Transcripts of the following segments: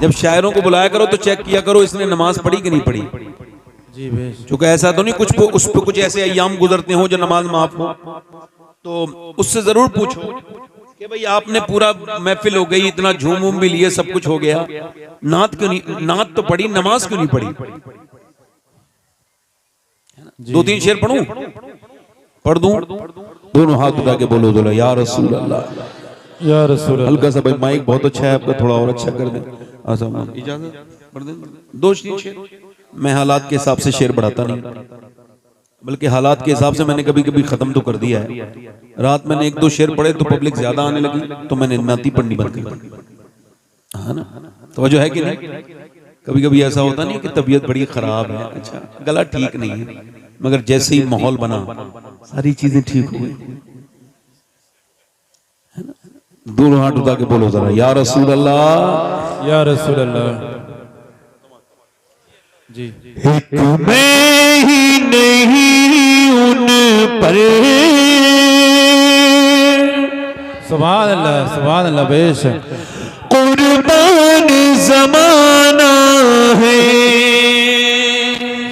जब शायरों को बुलाया करो तो चेक किया करो इसने नमाज पढ़ी कि नहीं पढ़ी जी। चूंकि ऐसा तो नहीं कुछ उस पर कुछ ऐसे अय्याम गुजरते हो जो नमाज माफ हो, तो उससे जरूर पूछो कि भाई आपने पूरा महफिल हो गई, इतना झूम उम भी लिए, सब कुछ हो गया, नात क्यों नहीं, नात तो पढ़ी, नमाज क्यों नहीं पढ़ी? 2-3 शेर पढ़ूं, पढ़ दूं? दोनों हाथ उठा के बोलो जरा या रसूल अल्लाह, या रसूल। हल्का सा भाई माइक बहुत अच्छा है आपका, थोड़ा और अच्छा कर दें। इजाजत पढ़ दें 2-3 शेर। मैं हालात के हिसाब से शेर बढ़ाता नहीं, बल्कि हालात के हिसाब से मैंने कभी कभी खत्म तो कर दिया है। रात मैंने 1-2 शेर पढ़े तो पब्लिक ज्यादा आने लगी, तो मैंने नाती पढ़नी बंद कर दी। हाँ ना, तो वजह है कि नहीं? कभी कभी ऐसा होता नहीं कि तबीयत बड़ी खराब है, अच्छा गला ठीक नहीं है, मगर जैसे ही माहौल बना सारी चीजें ठीक हो गई। दोनों हाथ उठा के बोलो जरा या रसूल अल्लाह, या रसूल अल्लाह जी। एक मैं ही नहीं उन पर, सुभान अल्लाह बेशक, कुर्बान जमाना है।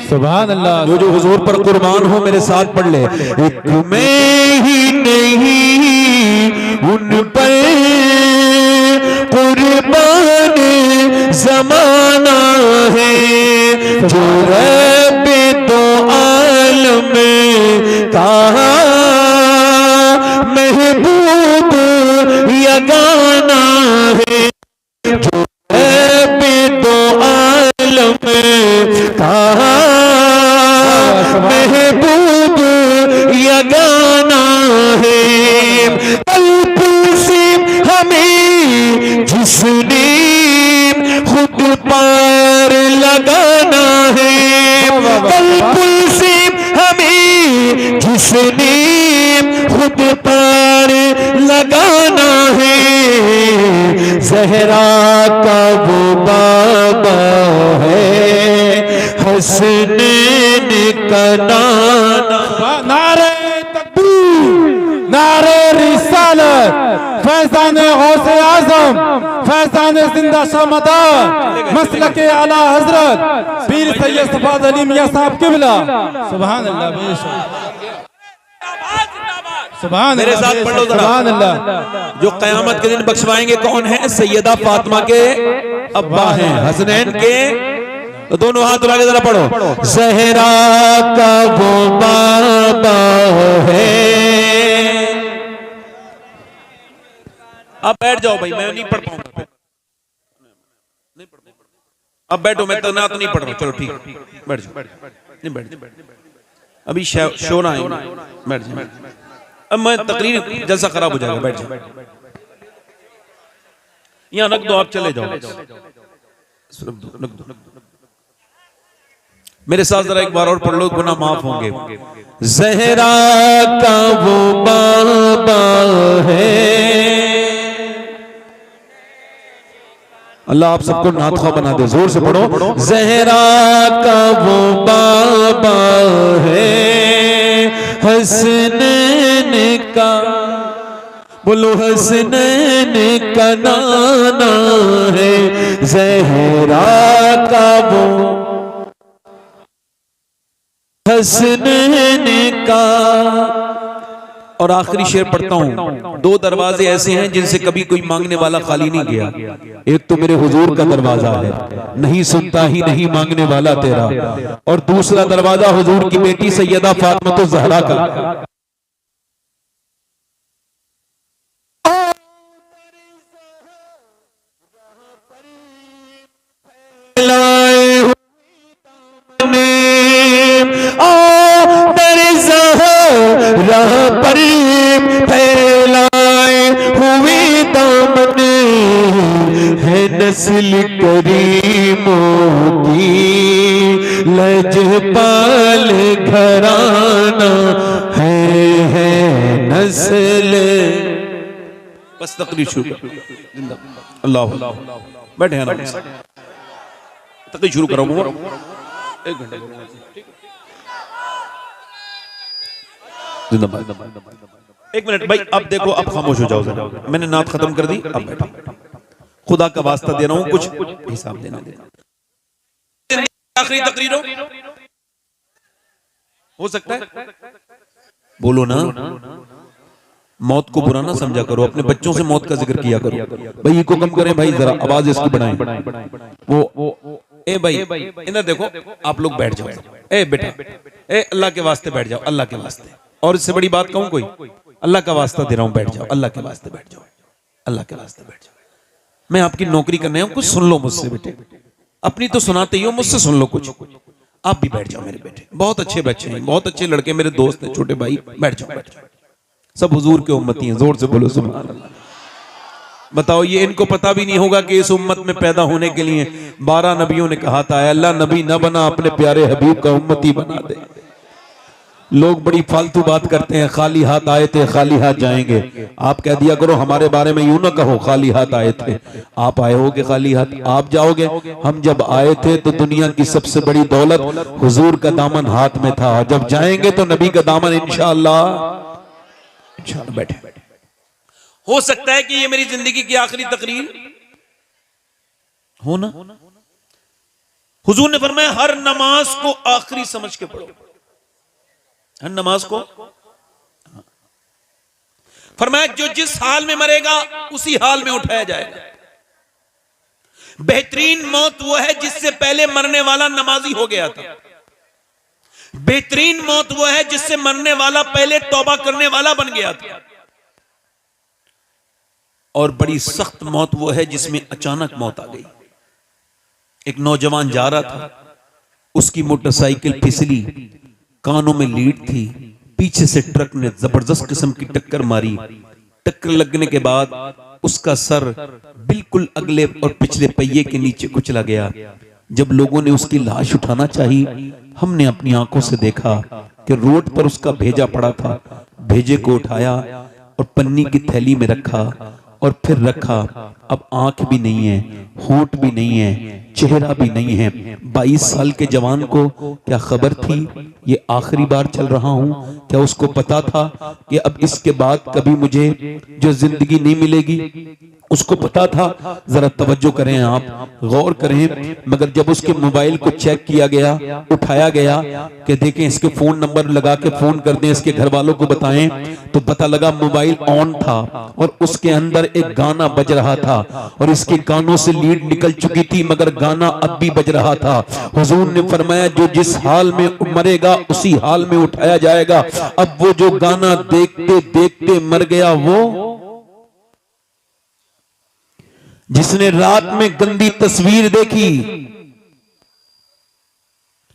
सुभान अल्लाह। जो हुजूर पर कुर्बान हो मेरे साथ पढ़ ले। एक मैं ही नहीं उन पर, कुर्बान जमाना है। जो रब दो आलम कहा महबूब यगाना है। जो रब दो आलम कहा महबूब यगाना है। कल्प से हमें जिसने खुद पार लगाना है। कल्प से हमें जिसने खुद पार लगाना है। ज़हरा का वो बाबा है, हसनैन का नाना। नारे तकबीर, नारे रिसालत, फैज़ान गौसे आज़म, फैज़ान जिंदा शामदान, मसलके आला हजरत पीर सैयद सफाद अली मियां साहब किबला। सुभान अल्लाह बेशक, सुभान मेरे साथ पढ़ लो जरा। सुभान अल्लाह। जो क़यामत के दिन बख्शवाएंगे कौन है? सैयदा फातिमा के अब्बा हैं, हसनैन के। तो दोनों हाथ उठा के जरा पढ़ो। ज़हरा का वो बाबा है। अब बैठ जाओ भाई, मैं नहीं पढ़ पाऊंगा, अब बैठो, मैं तो ना तो नहीं पढ़ रहा। चलो ठीक, बैठ जाओ, नहीं बैठ, अभी शो ना आए, बैठ जाओ। अब मैं तकरीर जैसा खराब हो जाएगा, बैठ जाओ, यहाँ रख दो, आप चले जाओ, रख दो। मेरे साथ जरा एक बार और पढ़ लो, गुनाह माफ होंगे। ज़हरा का वो बाबा है। अल्लाह आप सबको नातख़्वा बना दे, जोर से पढ़ो। ज़हरा का वो बाबा है, हसनैन का, बोलो हसनैन का नाना है। ज़हरा का वो हसनैन का। और आखिरी शेर पढ़ता हूँ। 2 दरवाजे ऐसे हैं जिनसे कभी कोई मांगने वाला खाली नहीं गया। एक तो मेरे हुजूर का दरवाजा है, नहीं सुनता ही नहीं मांगने वाला तेरा, और दूसरा दरवाजा हुजूर की बेटी सैयदा फातिमा ज़हरा का। पर फैलाए हुए दामने है नस्ल करीमों की, लजपाल घराना है नस्ल। बस तकरीर शुरू, अल्लाह बैठे हैं ना, तकरीर शुरू करो। 1 घंटे जिंदाबाद। 1 मिनट भाई, अब देखो, अब खामोश हो जाओ जरा। मैंने नात खत्म कर दी, अब बैठो। खुदा का वास्ता दे रहा हूं, कुछ हिसाब देना देना। आखिरी तकरीर हो सकता है, बोलो ना। मौत को बुरा ना समझा करो, अपने बच्चों से मौत का जिक्र किया करो। भाई को कम करें भाई, जरा आवाज इसकी बढ़ाएं। वो ए भाई इधर देखो, आप लोग बैठ जाओ। ए बेटा, ए अल्लाह के वास्ते बैठ जाओ, अल्लाह के वास्ते। और इससे बड़ी बात कहूं कोई? अल्लाह का वास्ता दे रहा हूं, बैठ जाओ, अल्लाह के वास्ते बैठ जाओ, अल्लाह के वास्ते बैठ जाओ। मैं आपकी नौकरी करने हूं, कुछ सुन लो मुझसे बेटे। अपनी तो सुनाते ही हो, मुझसे सुन लो कुछ। आप भी बैठ जाओ मेरे बेटे, बहुत अच्छे बच्चे हैं, बहुत अच्छे लड़के, मेरे दोस्त हैं, छोटे भाई, बैठ जाओ बैठ जाओ। सब हुजूर के उम्मती हैं, जोर से बोलो सुभान अल्लाह। बताओ, ये इनको पता भी नहीं होगा कि इस उम्मत में पैदा होने के लिए 12 नबियों ने कहा था, अल्लाह नबी न बना, अपने प्यारे हबीब का उम्मती बना दे। लोग बड़ी फालतू बात करते हैं, खाली हाथ आए थे खाली हाथ जाएंगे। आप कह दिया करो हमारे बारे में, यूं ना कहो खाली हाथ आए थे। आप आए होगे खाली हाथ, आप जाओगे। हम जब आए थे तो दुनिया की सबसे बड़ी दौलत हुजूर का दामन हाथ में था, जब जाएंगे तो नबी का दामन इंशाअल्लाह। बैठे बैठे। हो सकता है कि ये मेरी जिंदगी की आखिरी तकरीर हो ना। हुजूर ने फरमाया हर नमाज को आखिरी समझ के पढ़ो, हर नमाज को। फरमाया जो जिस हाल में मरेगा उसी हाल में उठाया जाएगा। बेहतरीन मौत वो है जिससे पहले मरने वाला नमाजी हो गया था। बेहतरीन मौत वो है जिससे मरने वाला पहले तौबा करने वाला बन गया था। और बड़ी सख्त मौत वो है जिसमें अचानक मौत आ गई। एक नौजवान जा रहा था, उसकी मोटरसाइकिल फिसली, कानों में लीड थी, पीछे से ट्रक ने जबरदस्त किस्म की टक्कर मारी। टक्कर लगने के बाद उसका सर बिल्कुल अगले और पिछले पहिए के नीचे कुचला गया। जब लोगों ने उसकी लाश उठाना चाही, हमने अपनी आंखों से देखा कि रोड पर उसका भेजा पड़ा था। भेजे को उठाया और पन्नी की थैली में रखा और फिर रखा। अब आंख भी नहीं है, होंठ भी नहीं है, चेहरा भी नहीं है। 22 साल के जवान को क्या खबर थी ये आखिरी बार चल रहा हूं? क्या उसको पता था कि अब इसके बाद कभी मुझे जो जिंदगी नहीं मिलेगी? उसको पता था? जरा तवज्जो करें, आप गौर करें। मगर जब उसके मोबाइल को चेक किया गया, उठाया गया कि देखें इसके फोन नंबर लगा के फोन कर दें, इसके घर वालों को बताएं, तो पता लगा मोबाइल ऑन था और उसके अंदर एक गाना बज रहा था और इसके कानों से लीड निकल चुकी थी मगर गाना अब भी बज रहा था। हुजूर ने फरमाया जो जिस हाल में मरेगा उसी हाल में उठाया जाएगा। अब वो जो गाना देखते देखते मर गया, वो जिसने रात में गंदी तस्वीर देखी,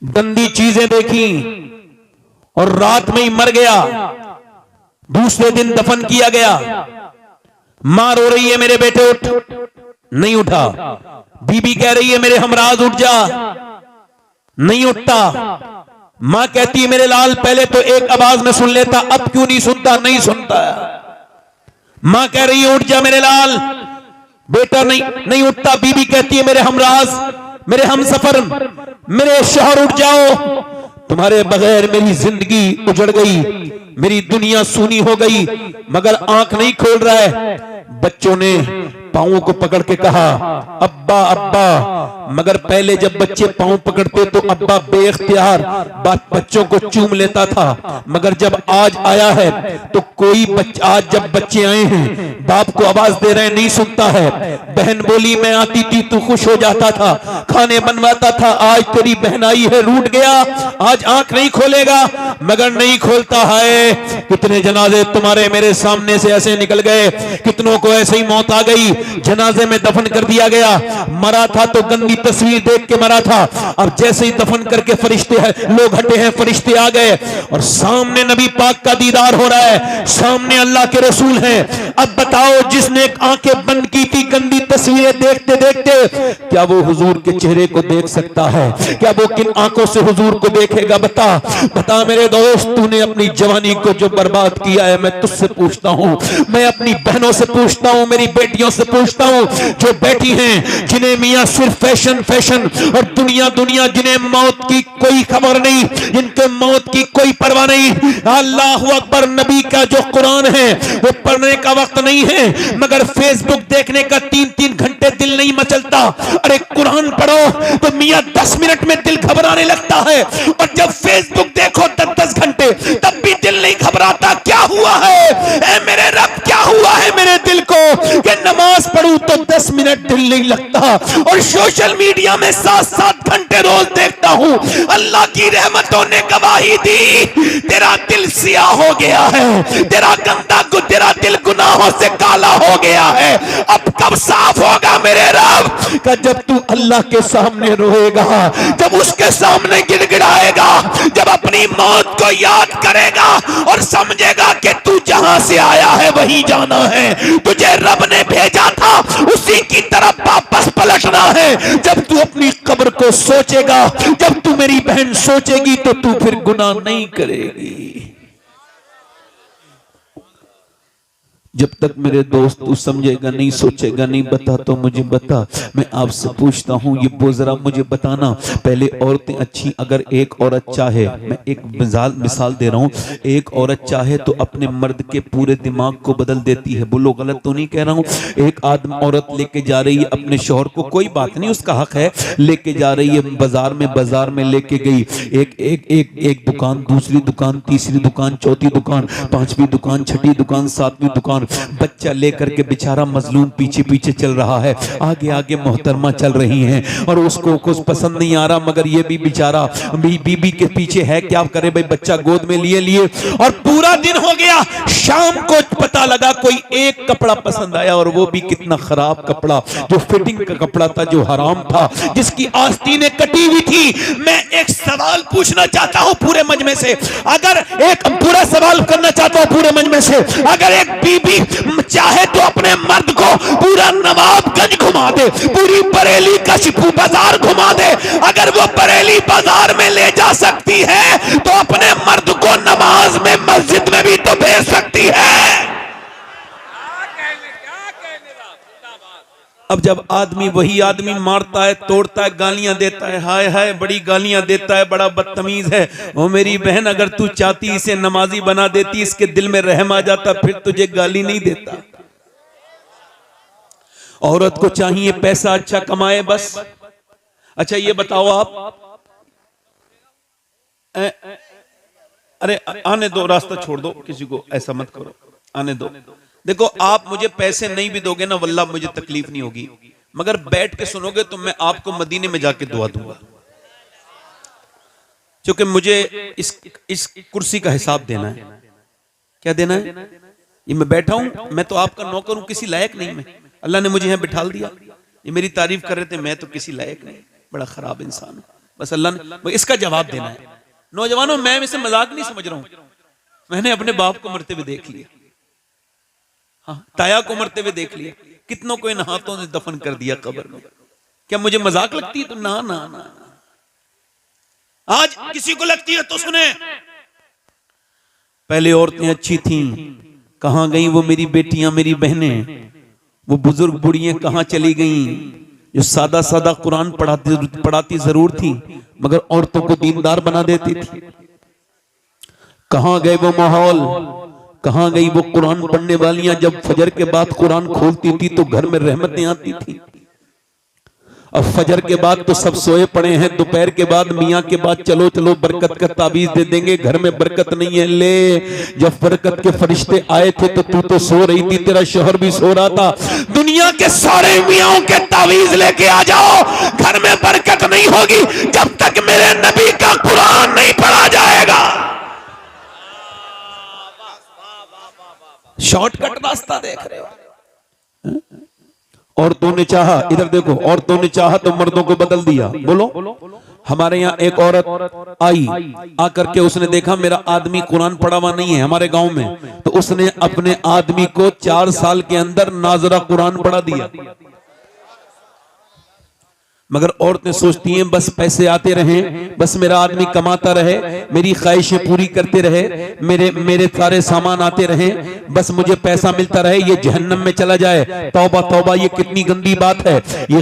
गंदी चीजें देखी और रात में ही मर गया, दूसरे दिन दफन किया गया। मां रो रही है मेरे बेटे उठ, नहीं उठा। बीबी कह रही है मेरे हमराज उठ जा, नहीं उठता। मां कहती है मेरे लाल पहले तो एक आवाज में सुन लेता, अब क्यों नहीं सुनता? नहीं सुनता। मां कह रही है उठ जा मेरे लाल, बेटा नहीं उठता। बीबी कहती है मेरे हमराज, मेरे हमसफर, मेरे शौहर उठ जाओ, तुम्हारे बगैर मेरी जिंदगी उजड़ गई, मेरी दुनिया सूनी हो गई। मगर आंख नहीं खोल रहा है। बच्चों ने पांवों को पकड़ के कहा अब्बा अब्बा, मगर पहले जब बच्चे पांव पकड़ते तो अब्बा बेइख्तियार बच्चों को चूम लेता था। मगर जब आज आया है तो कोई आज जब बच्चे आए हैं बाप को आवाज दे रहे हैं, नहीं सुनता है। बहन बोली मैं आती थी तू खुश हो जाता था, खाने बनवाता था, आज तेरी बहन आई है रूठ गया, आज आंख नहीं खोलेगा। मगर नहीं खोलता है। कितने जनाजे तुम्हारे मेरे सामने से ऐसे निकल गए, कितनों को ऐसे ही मौत आ गई, जनाजे में दफन कर दिया गया। मरा था तो गंदी तस्वीर देख के मरा था, अब जैसे ही दफन करके फरिश्ते लोग हटे हैं, फरिश्ते आ गए और सामने नबी पाक का दीदार हो रहा है, सामने अल्लाह के रसूल हैं। अब बताओ जिसने आंखें बंद की थी गंदी तस्वीरें देखते देखते, क्या वो हुजूर के चेहरे को देख सकता है? क्या वो किन आंखों से हुजूर को देखेगा? बता बता मेरे दोस्त, तूने अपनी जवानी को जो बर्बाद किया है, मैं तुझसे पूछता हूं, मैं अपनी बहनों से पूछता हूं, मेरी बेटियों से पूछता हूं जो बैठी हैं जिन्हें मियां सिर्फ फैशन फैशन और दुनिया दुनिया, जिन्हें मौत की कोई खबर नहीं, जिनके मौत की कोई परवाह नहीं। अल्लाह अकबर, नबी का जो कुरान है वो पढ़ने का वक्त नहीं है, मगर फेसबुक देखने का 3-3 घंटे दिल नहीं मचलता। अरे कुरान पढ़ो तो मियां 10 मिनट में दिल घबराने लगता है, और जब फेसबुक देखो 10-10 घंटे तब भी दिल नहीं घबराता। क्या हुआ है ऐ मेरे रब, क्या हुआ है मेरे दिल को कि नमाज पढ़ूं तो 10 मिनट दिल नहीं लगता, और सोशल मीडिया में 7-7 घंटे रोज देखता हूं। अल्लाह की रहमतों ने गवाही दी, तेरा दिल सियाह हो गया है, तेरा तेरा दिल गुनाहों से काला हो गया है। अब कब साफ होगा मेरे रब का? जब तू अल्लाह के सामने रोएगा, जब उसके सामने गिड़गिड़ाएगा, जब अपनी मौत को याद करेगा और समझेगा कि तू जहां से आया है वहीं जाना है, तुझे रब ने भेजा था उसी की तरफ वापस पलटना है। जब तू अपनी कब्र को सोचेगा, जब तू मेरी बहन सोचेगी, तो तू फिर गुनाह नहीं करेगी। जब तक मेरे दोस्त तू समझेगा नहीं, सोचेगा नहीं, बता तो मुझे बता। मैं आपसे पूछता हूँ ये बोझरा मुझे बताना, पहले औरतें अच्छी, अगर एक औरत चाहे, मैं एक मिसाल दे रहा हूँ, एक औरत चाहे तो अपने मर्द के पूरे दिमाग को बदल देती है। बोलो गलत तो नहीं कह रहा हूँ। एक औरत लेके जा रही है अपने शौहर को, कोई बात नहीं, उसका हक है, लेके जा रही है बाजार में लेके गई, एक दुकान, दूसरी दुकान, तीसरी दुकान, चौथी दुकान, पांचवी दुकान, छठी दुकान, सातवीं दुकान, बच्चा लेकर के बेचारा मजलूम पीछे पीछे चल रहा है, आगे आगे मोहतरमा चल रही हैं, और उसको कुछ पसंद नहीं आ रहा, मगर ये भी बेचारा बीबी के पीछे है, क्या करे भाई, बच्चा गोद में लिए और पूरा दिन हो गया। शाम को पता लगा कोई एक कपड़ा पसंद आया, और वो भी कितना खराब कपड़ा, जो फिटिंग का कपड़ा था, जो हराम था, जिसकी आस्तीनें कटी हुई थी। मैं एक सवाल पूछना चाहता हूं पूरे मजमे से, अगर एक पूरा सवाल करना चाहता हूं पूरे मजमे से, अगर एक बीबी चाहे तो अपने मर्द को पूरा नवाबगंज घुमा दे, पूरी बरेली का शिपू बाजार घुमा दे, अगर वो बरेली बाजार में ले जा सकती है तो अपने मर्द को नमाज में मस्जिद में भी तो भेज सकती है। अब जब वही आदमी मारता है, तोड़ता है, गालियां देता है, हाय हाय बड़ी गालियां देता है, बड़ा बदतमीज है, ओ मेरी बहन अगर तू चाहती इसे नमाजी बना देती, इसके दिल में रहम आ जाता, फिर तुझे गाली नहीं देता। औरत को चाहिए पैसा अच्छा कमाए बस। अच्छा ये बताओ आप, अरे आने दो, रास्ता छोड़ दो, किसी को ऐसा मत करो, आने दो। देखो आप मुझे पैसे नहीं भी दोगे ना, वल्लाह मुझे तकलीफ नहीं होगी, मगर बैठ के सुनोगे तो मैं आपको मदीने में जाके दुआ दूंगा, क्योंकि मुझे इस कुर्सी का हिसाब देना है। क्या देना है? ये मैं बैठा हूं, मैं तो आपका नौकर हूं, किसी लायक नहीं मैं, अल्लाह ने मुझे यहां बिठा दिया। ये मेरी तारीफ कर रहे थे, मैं तो किसी लायक नहीं, बड़ा खराब इंसान हूं, बस अल्लाह ने इसका जवाब देना है। नौजवानों मैं इसे मजाक नहीं समझ रहा हूं, मैंने अपने बाप को मरते हुए देख लिया, हाँ, ताया को मरते हुए देख लिया, कितनों को इन हाथों से दफन कर दिया कब्र में। क्या मुझे मजाक लगती है? तो ना ना ना, आज किसी को लगती है तो सुने। पहले औरतें अच्छी थीं, कहां गई वो मेरी बेटियां, मेरी बहनें, वो बुजुर्ग बुढ़ियां कहां चली गईं, जो सादा सादा कुरान पढ़ाती जरूर थी, मगर औरतों को दीनदार बना देती थी। कहां गए वो माहौल, कहां गई वो कुरान पढ़ने वालियां, जब फजर के बाद कुरान खोलती थी तो घर में रहमतें आती थी। अब फजर के बाद तो सब सोए पड़े हैं, दोपहर के बाद मियाँ के बाद चलो चलो बरकत का ताबीज दे देंगे, घर में बरकत नहीं है। ले, जब बरकत के फरिश्ते आए थे तो तू तो सो रही थी, तेरा शोहर भी सो रहा था। दुनिया के सारे मियाँ के ताबीज लेके आ जाओ, घर में बरकत नहीं होगी जब तक मेरे नबी का कुरान नहीं पढ़ा जाएगा। शॉर्टकट रास्ता देख रहे हो। औरतों ने चाहा, इधर देखो, औरतों ने चाहा तो मर्दों को बदल दिया। बोलो, हमारे यहाँ एक औरत आई, आकर के उसने देखा मेरा आदमी कुरान पढ़ा हुआ नहीं है हमारे गांव में, तो उसने अपने आदमी को 4 साल के अंदर नाजरा कुरान पढ़ा दिया। मगर औरतें सोचती हैं बस पैसे आते रहें, बस मेरा आदमी कमाता रहे, मेरी ख्वाहिशें पूरी करते रहे, मेरे सारे सामान आते रहें, बस मुझे पैसा मिलता रहे, ये जहन्नम में चला जाए। तौबा तौबा, ये कितनी गंदी बात है। ये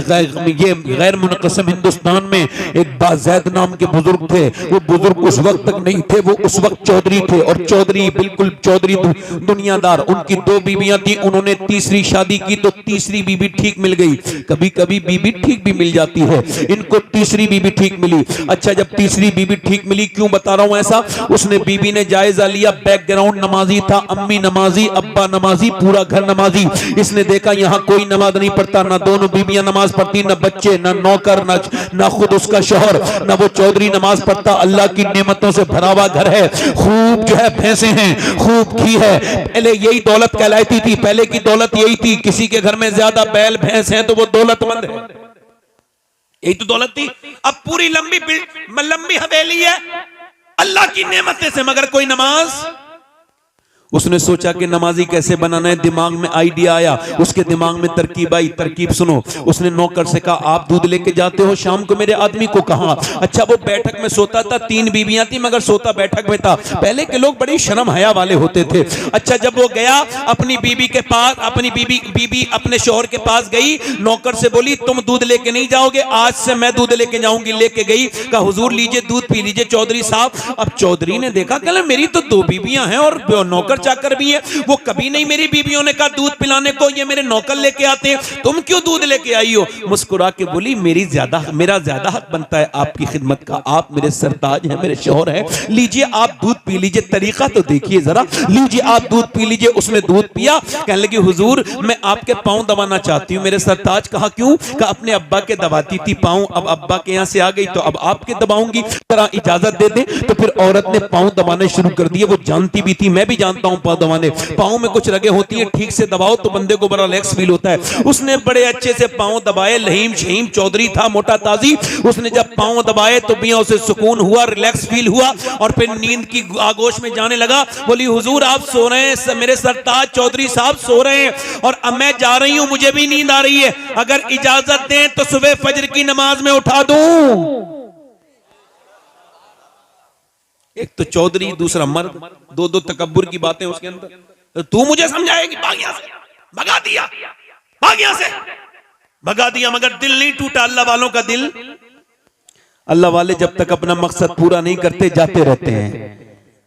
गैर मुनक़सिम हिंदुस्तान में एक बाज़ैद नाम के बुजुर्ग थे। वो बुजुर्ग उस वक्त तक नहीं थे, वो उस वक्त चौधरी थे, और चौधरी बिल्कुल चौधरी दुनियादार। उनकी 2 बीवियां थी, उन्होंने तीसरी शादी की तो तीसरी बीबी ठीक मिल गई। कभी कभी बीबी ठीक भी मिल जाती है, इनको तीसरी बीबी ठीक मिली। अच्छा, जब तीसरी बीबी ठीक मिली, क्यों बता रहा हूं ऐसा, उसने बीबी ने जायजा लिया, बैकग्राउंड नमाजी था, अम्मी नमाजी, अब्बा नमाजी, पूरा घर नमाजी। इसने देखा यहां कोई नमाज नहीं पढ़ता, ना दोनों बीबियां नमाज पढ़ती, ना बच्चे, ना नौकर, ना खुद उसका शौहर, ना वो चौधरी नमाज पढ़ता। अल्लाह की नेमतों से भरा हुआ घर है, खूब जो है भैंसे हैं, खूब घी है। पहले यही दौलत कहलाती थी, पहले की दौलत यही थी। किसी के घर में ज्यादा बैल भैंस है तो वो दौलतमंद है, यही तो दौलत थी। अब पूरी लंबी हवेली है अल्लाह की नेमतें से, मगर कोई नमाज। उसने सोचा कि नमाजी कैसे बनाना है, दिमाग में आइडिया आया, उसके दिमाग में तरकीब आई। तरकीब सुनो, उसने नौकर से कहा आप दूध लेके जाते हो शाम को मेरे आदमी को। कहा, अच्छा वो बैठक में सोता था, 3 बीबियां थी मगर सोता बैठक में था। पहले के लोग बड़ी शर्म हया वाले होते थे। अच्छा, जब वो गया अपनी बीबी के पास, अपनी बीबी अपने शौहर के पास गई, नौकर से बोली तुम दूध लेके नहीं जाओगे, आज से मैं दूध लेके जाऊंगी। लेके गई, कहा हुजूर लीजिए दूध पी लीजिए चौधरी साहब। अब चौधरी ने देखा, कहला मेरी तो 2 बीबियां हैं और नौकर चाकर भी है, वो कभी नहीं मेरी बीबियों ने कहा दूध पिलाने को, ये मेरे नौकर लेके आते हैं, तुम क्यों दूध लेके आई हो। मुस्कुरा के बोली मेरा ज्यादा हक बनता है आपकी खिदमत का, आप मेरे सरताज हैं, मेरे शौहर हैं, लीजिए आप दूध पी लीजिए। तरीका तो देखिए जरा, लीजिए आप दूध पी लीजिए। उसने दूध पिया, कहने लगी हुजूर मैं आपके पांव दबाना चाहती हूँ। मेरे सरताज। कहा क्यों। कहा अपने अब्बा के दबाती थी पांव, अब अब्बा के यहाँ से आ गई तो अब आपके दबाऊंगी, जरा इजाजत दे दे। तो फिर औरत ने पांव दबाने शुरू कर दिए। वो जानती भी थी, मैं भी जानता हूँ पांव दबाने, पांव में कुछ रगे होती है, ठीक से दबाओ तो बंदे को बड़ा रिलैक्स फील होता है। उसने बड़े अच्छे से पांव दबाए, लहीम शहीम चौधरी था, मोटा ताजी। उसने जब पांव दबाए तो मियां उसे सुकून हुआ, रिलैक्स फील हुआ, और फिर नींद की आगोश में जाने लगा। बोली हुजूर आप सो रहे हैं, मेरे सरताज चौधरी साहब सो रहे हैं और अब मैं जा रही हूं, मुझे भी नींद आ रही है, अगर इजाजत दें तो सुबह फजर की नमाज में उठा दूं। एक तो चौधरी, दूसरा मर्द, दो तकब्बुर की बातें उसके अंदर। तो तू मुझे समझाएगी, भाग यहां से, भगा दिया, भाग यहां से, भगा दिया। मगर दिल नहीं टूटा अल्लाह वालों का दिल। अल्लाह वाले जब तक अपना मकसद पूरा नहीं करते जाते रहते हैं।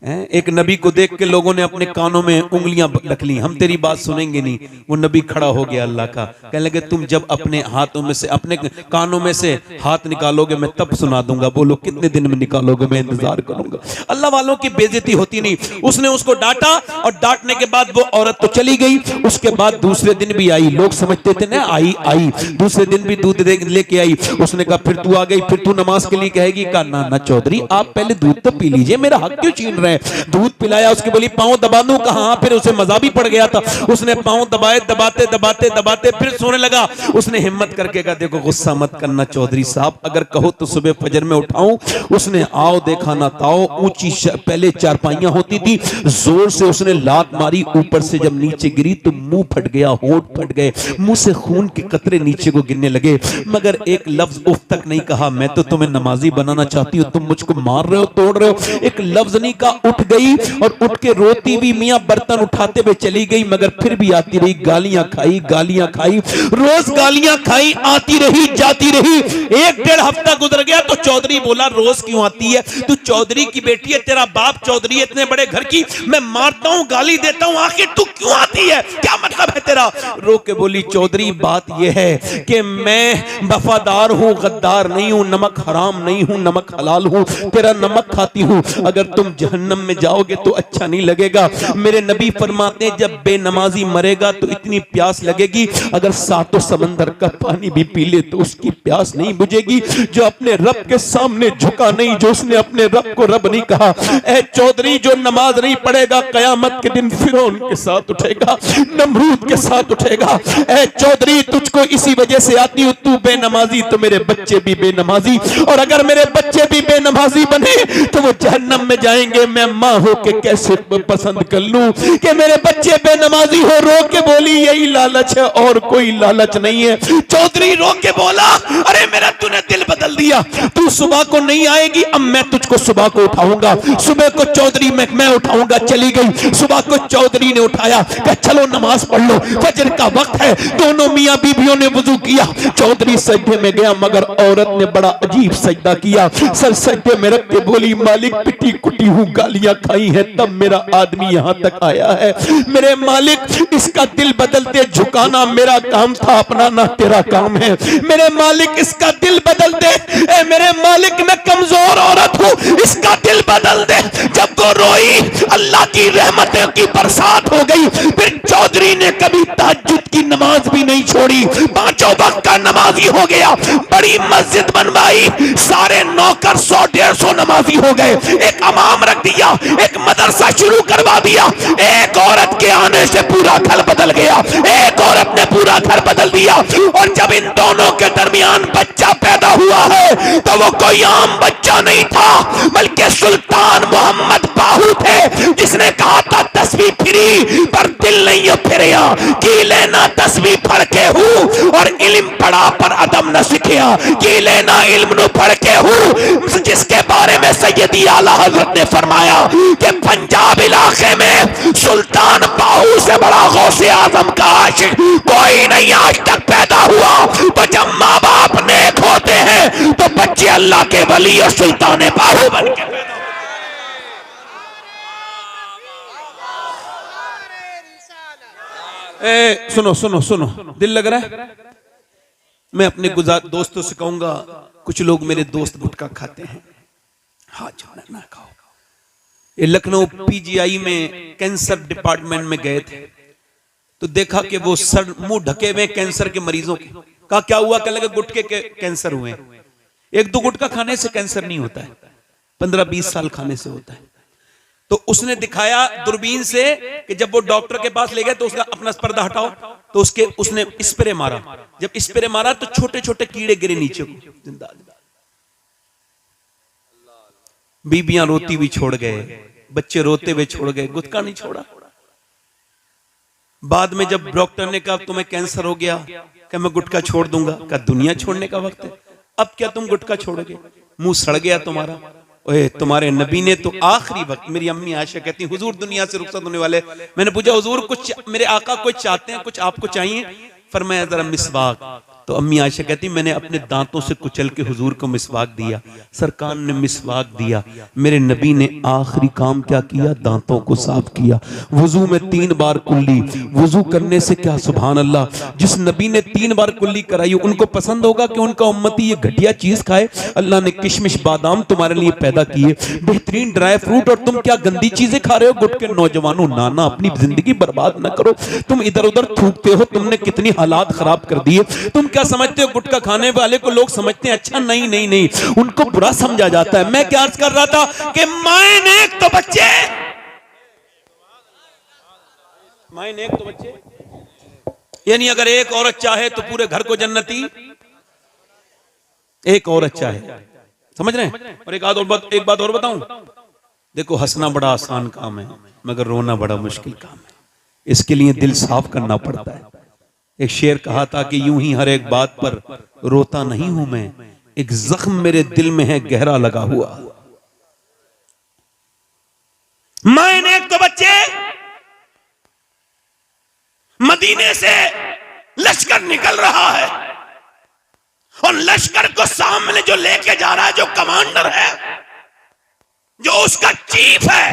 एक नबी को देख के लोगों ने अपने कानों में उंगलियां रख ली, हम तेरी बात सुनेंगे नहीं। वो नबी खड़ा हो गया अल्लाह का, कहने लगे तुम जब अपने हाथों में से, अपने कानों में से हाथ निकालोगे मैं तब सुना दूंगा, बोलो कितने दिन में निकालोगे, मैं इंतजार करूंगा। अल्लाह वालों की बेइज्जती होती नहीं। उसने उसको डांटा और डांटने के बाद वो औरत तो चली गई। उसके बाद दूसरे दिन भी आई, लोग समझते थे ना आई दूसरे दिन भी दूध लेके आई। उसने कहा फिर तू आ गई, फिर तू नमाज के लिए कहेगी। कहा ना चौधरी आप पहले दूध तो पी लीजिए, मेरा हक क्यों छीन रहे हैं। दूध पिलाया, उसकी बोली पांव दबा दूं। कहा, फिर उसे मजा भी पड़ गया था। उसने पांव दबाए, दबाते फिर सोने लगा। उसने हिम्मत करके कहा देखो गुस्सा मत करना चौधरी साहब, अगर कहो तो सुबह फजर में उठाऊं। उसने आओ देखा ना ताओ, ऊंची पहले चारपाइयां होती थी, जोर से उसने लात मारी, ऊपर से जब नीचे गिरी तो मुंह फट गया, होंठ फट गए, मुंह से खून के कतरे नीचे को गिरने लगे, मगर एक लफ्ज उफ तक नहीं कहा। मैं तो तुम्हें नमाजी बनाना चाहती हूँ, तुम मुझको मार रहे हो, तोड़ रहे हो, एक लफ्ज नहीं कहा। उठ गई और उठ के रोती भी मियां बर्तन उठाते हुए चली गई, मगर फिर भी आती रही, गालियां खाई, रोज गालियां खाई, आती रही जाती रही। 1-1.5 हफ्ता गुजर गया तो चौधरी बोला रोज क्यों आती है, तू चौधरी की बेटी है, तेरा बाप चौधरी है, इतने बड़े घर की, मैं मारता हूं गाली देता हूं, आखिर तू क्यों आती है, क्या मतलब है तेरा। रो के बोली चौधरी बात यह है कि मैं वफादार हूं, गद्दार नहीं हूं, नमक हराम नहीं हूं, नमक हलाल हूं, तेरा नमक खाती हूं, अगर तुम जहन्नम में जाओगे तो अच्छा नहीं लगेगा। मेरे नबी फरमाते हैं जब बेनमाजी मरेगा तो इतनी प्यास लगेगी, अगर 7 समंदर का पानी भी पी ले तो उसकी प्यास नहीं बुझेगी। जो अपने रब के सामने झुका नहीं, जो उसने अपने रब को रब नहीं कहा, ऐ चौधरी जो नमाज नहीं पढ़ेगा कयामत के दिन फिरौन के साथ उठेगा, नमरूद के साथ उठेगा। ऐ चौधरी तुझको इसी वजह से आती हूं, तू बेनमाजी तो मेरे बच्चे भी बेनमाजी, और अगर मेरे बच्चे भी बेनमाजी बने तो वो जहन्नम में जाएंगे, मैं मैं माँ हो के कैसे पसंद कर लूं कि मेरे बच्चे बेनमाजी हो। रो के बोली यही लालच है और कोई लालच नहीं है। चौधरी रो के बोला अरे मेरा तूने दिल बदल दिया, तू सुबह को नहीं आएगी, अब मैं तुझको सुबह को उठाऊंगा। सुबह को चौधरी मैं उठाऊंगा। चली गई। सुबह को चौधरी ने उठाया, कहा चलो नमाज पढ़ लो, फजर का वक्त है। दोनों मियां बीबियों ने वुजू किया। चौधरी सजदे में गया, मगर औरत ने बड़ा अजीब सजदा किया। सर सजदे में रख के बोली मालिक पिटी कुटी हूं, गालियां खाई हैं, तब मेरा आदमी यहां तक आया है। मेरे मालिक इसका दिल बदलते झुकाना मेरा काम था, अपना ना तेरा काम है। मेरे मालिक इसका दिल बदल दे। ए मेरे मालिक मैं कमजोर औरत हूं, इसका दिल बदल दे। जब वो रोई अल्लाह की रहमतों की बरसात हो गई। फिर चौधरी ने कभी तहज्जुद की नमाज भी नहीं छोड़ी, पांचों वक्त का नमाजी हो गया। बड़ी मस्जिद बनवाई, सारे नौकर 100-150 नमाजी हो गए। एक इमाम रख दिया, एक मदरसा शुरू करवा दिया। एक औरत के आने से पूरा घर बदल गया। एक औरत ने पूरा घर बदल दिया। और जब इन दोनों के दरमियान बच्चा पैदा हुआ है तो वो कोई आम बच्चा नहीं था, बल्कि सुल्तान मोहम्मद बाहू थे, जिसने कहा था तस्बीह फिरी पर दिल नहीं फिरिया, की लेना तस्बीह पढ़ के हूं और इल्म पढ़ा पर अदम न सीखिया, की लेना इल्म नु पढ़ के हूं। जिसके बारे में सैयदी आला हजरत ने फरमाया कि पंजाब इलाके में सुल्तान बाहू से बड़ा गौसे आजम का आशिक कोई नहीं आज तक पैदा हुआ। तो जब माँ बाप नेक होते हैं तो बच्चे अल्लाह के वली और सुल्तान बाहू बन के पैदा। सुनो सुनो सुनो, दिल लग रहा है। मैं अपने दोस्तों से कहूंगा, कुछ लोग मेरे दोस्त गुटखा खाते हैं, हाँ जाना ना खाओ। ये लखनऊ पीजीआई में कैंसर डिपार्टमेंट में गए थे तो देखा कि वो सर मुंह ढके हुए कैंसर के मरीजों के। कहा क्या हुआ? कहने लगे गुटखे के कैंसर हुए। एक दो गुटखा खाने से कैंसर नहीं होता है, 15-20 साल खाने से होता है। तो उसने दिखाया दूरबीन से कि जब वो डॉक्टर के पास ले गए तो उसका अपना पर्दा हटाओ, तो उसने स्प्रे मारा। जब स्प्रे मारा तो छोटे छोटे कीड़े गिरे नीचे को, जिंदा। बीबियां रोती भी छोड़ गए, बच्चे रोते हुए छोड़ गए, गुटखा नहीं छोड़ा। बाद में जब डॉक्टर ने कहा तुम्हें कैंसर हो गया, क्या मैं गुटखा छोड़ दूंगा? क्या दुनिया छोड़ने का वक्त है, अब क्या तुम गुटखा छोड़ोगे? मुंह सड़ गया तुम्हारा। ओए तुम्हारे नबी ने तो आखिरी वक्त, मेरी अम्मी आयशा कहती हुजूर दुनिया से रुखसत होने वाले, मैंने पूछा हुजूर कुछ मेरे आका कुछ चाहते हैं, कुछ आपको चाहिए? फरमाया जरा मिसवाक। तो अम्मी आयशा कहती मैंने अपने दांतों से कुचल के हुजूर को मिसवाक दिया, सरकार ने मिसवाक दिया। मेरे नबी ने आखिरी काम क्या किया? दांतों को साफ किया। वुजू में 3 बार कुल्ली, वुजू करने से क्या सुभान अल्लाह, जिस नबी ने 3 बार कुल्ली कराई उनको पसंद होगा कि उनका उम्मती ये घटिया चीज खाए? अल्लाह ने किशमिश बादाम तुम्हारे लिए पैदा किए, बेहतरीन ड्राई फ्रूट, और तुम क्या गंदी चीजें खा रहे हो? गुटके नौजवानों, नाना अपनी जिंदगी बर्बाद न करो। तुम इधर उधर थूकते हो, तुमने कितनी हालात खराब कर दिए। तुम क्या समझते हो गुटखा खाने वाले को लोग समझते हैं अच्छा? नहीं नहीं नहीं, उनको बुरा समझा जाता है। मैं क्या अर्ज कर रहा था कि माए नेक तो बच्चे, माए नेक तो बच्चे, यानी अगर एक औरत चाहे तो पूरे घर को जन्नती, एक औरत चाहे, समझ रहे हैं? और एक बात और बताऊं, देखो हंसना बड़ा आसान काम है मगर रोना बड़ा मुश्किल काम है। इसके लिए दिल साफ करना पड़ता है। एक शेर कहा था कि यूं ही हर एक बात पर रोता नहीं हूं मैं, एक जख्म मेरे दिल में है गहरा लगा हुआ। मैंने एक तो बच्चे, मदीने से लश्कर निकल रहा है और लश्कर को सामने जो लेके जा रहा है, जो कमांडर है, जो उसका चीफ है,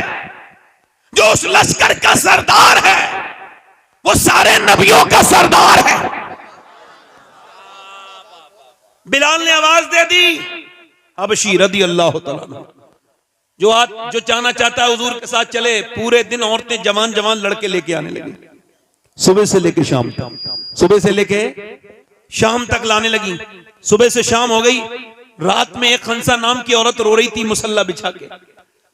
जो उस लश्कर का सरदार है, वो सारे नबियों का सरदार है। बिलाल ने आवाज दे दी, हबशी रदी अल्लाह तआला अन्हु, जो जाना चाहता है हुजूर के साथ चले। पूरे दिन औरतें जवान जवान लड़के लेके आने लगी, सुबह से लेके शाम तक, सुबह से लेके शाम तक लाने लगी। सुबह से शाम हो गई, रात में एक खंसा नाम की औरत रो रही थी मुसल्ला बिछा के।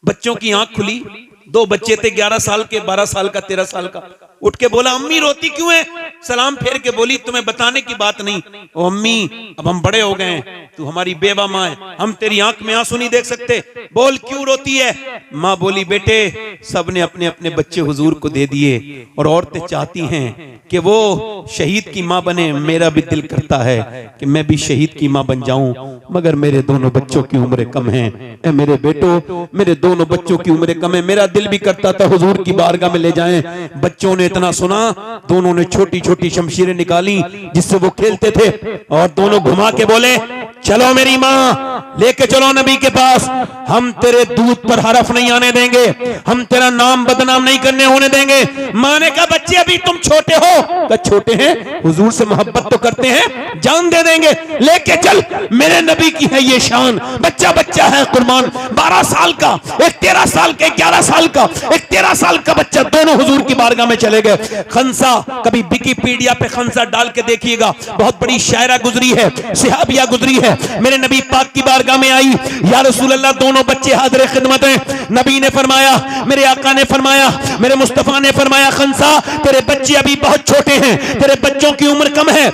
बच्चों की आंख खुली, 2 बच्चे थे, 11 साल के, 12 साल का, 13 साल का। उठ के बोला अम्मी रोती क्यों है? सलाम फेर के बोली तुम्हें बताने की बात नहीं। ओ अम्मी अब हम बड़े हो गए हैं, तू हमारी बेवा माँ है, हम तेरी आंख में आंसू नहीं देख सकते, बोल क्यों रोती है? माँ बोली बेटे सबने अपने अपने बच्चे हुजूर को दे दिए और औरतें चाहती हैं कि वो शहीद की माँ बने, मेरा भी दिल करता है कि मैं भी शहीद की माँ बन जाऊं, मगर मेरे दोनों बच्चों की उम्र कम है। ए मेरे बेटो मेरे दोनों बच्चों की उम्र कम है, मेरा दिल भी करता था हुजूर की बारगाह में ले जाएं। बच्चों ने इतना सुना, दोनों ने छोटी छोटी शमशीरें निकाली जिससे वो खेलते थे और दोनों घुमा के बोले चलो मेरी माँ लेके चलो नबी के पास, हम तेरे दूध पर हरफ नहीं आने देंगे, हम तेरा नाम बदनाम नहीं करने होने देंगे। माँ ने कहा बच्चे अभी तुम छोटे हो। कहा छोटे हैं, हुजूर से मोहब्बत तो करते हैं, जान दे देंगे, लेके चल, मेरे नबी की है ये शान। बच्चा बच्चा है कुर्बान, 12 साल का, एक 13 साल का, 11 साल का, एक 13 साल का बच्चा, दोनों हुजूर की बारगाह में चले गए। खंसा, कभी विकिपीडिया पे खंसा डाल के देखिएगा, बहुत बड़ी शायरा गुजरी है, सिहाबिया गुजरी है, मेरे नबी पाक की बारगाह में आई, या रसूल अल्लाह दोनों बच्चे हाजिर खिदमत हैं। नबी ने फरमाया, मेरे आका ने फरमाया, मेरे मुस्तफा ने फरमाया खंसा तेरे बच्चे अभी बहुत छोटे हैं, तेरे बच्चों की उम्र कम है।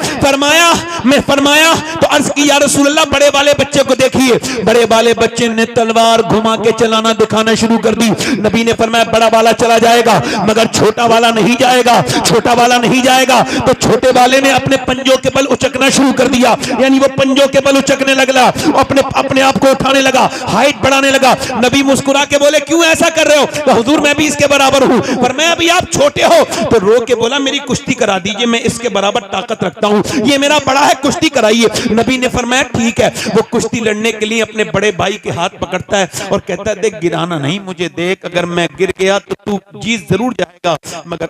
फरमाया तो अर्ज की या रसूल अल्लाह बड़े वाले बच्चे को देखिए। बड़े वाले बच्चे ने तलवार घुमा के चलाना दिखाना शुरू कर दी। नबी ने फरमाया बड़ा वाला चला जाएगा मगर छोटा वाला नहीं जाएगा, छोटा वाला नहीं जाएगा। तो छोटे वाले ने अपने पंजों के बल उचकना शुरू कर दिया, यानी वो पंजों के बल उचकने लगला, अपने आप को उठाने लगा, हाइट बढ़ाने लगा। नबी मुस्कुरा के बोले क्यों ऐसा कर रहे हो? तो हुजूर मैं भी इसके बराबर हूं, पर मैं अभी आप छोटे हो। तो रो के बोला मेरी कुश्ती करा दीजिए, मैं इसके बराबर ताकत रखता हूं, ये मेरा बड़ा है, कुश्ती कराइए। नबी ने फरमाया ठीक है। वो कुश्ती लड़ने के लिए अपने बड़े भाई के हाथ पकड़ता है और कहता है देख गिराना नहीं, मुझे देख, अगर मैं गिर गया तो तू जीत जरूर जाएगा मगर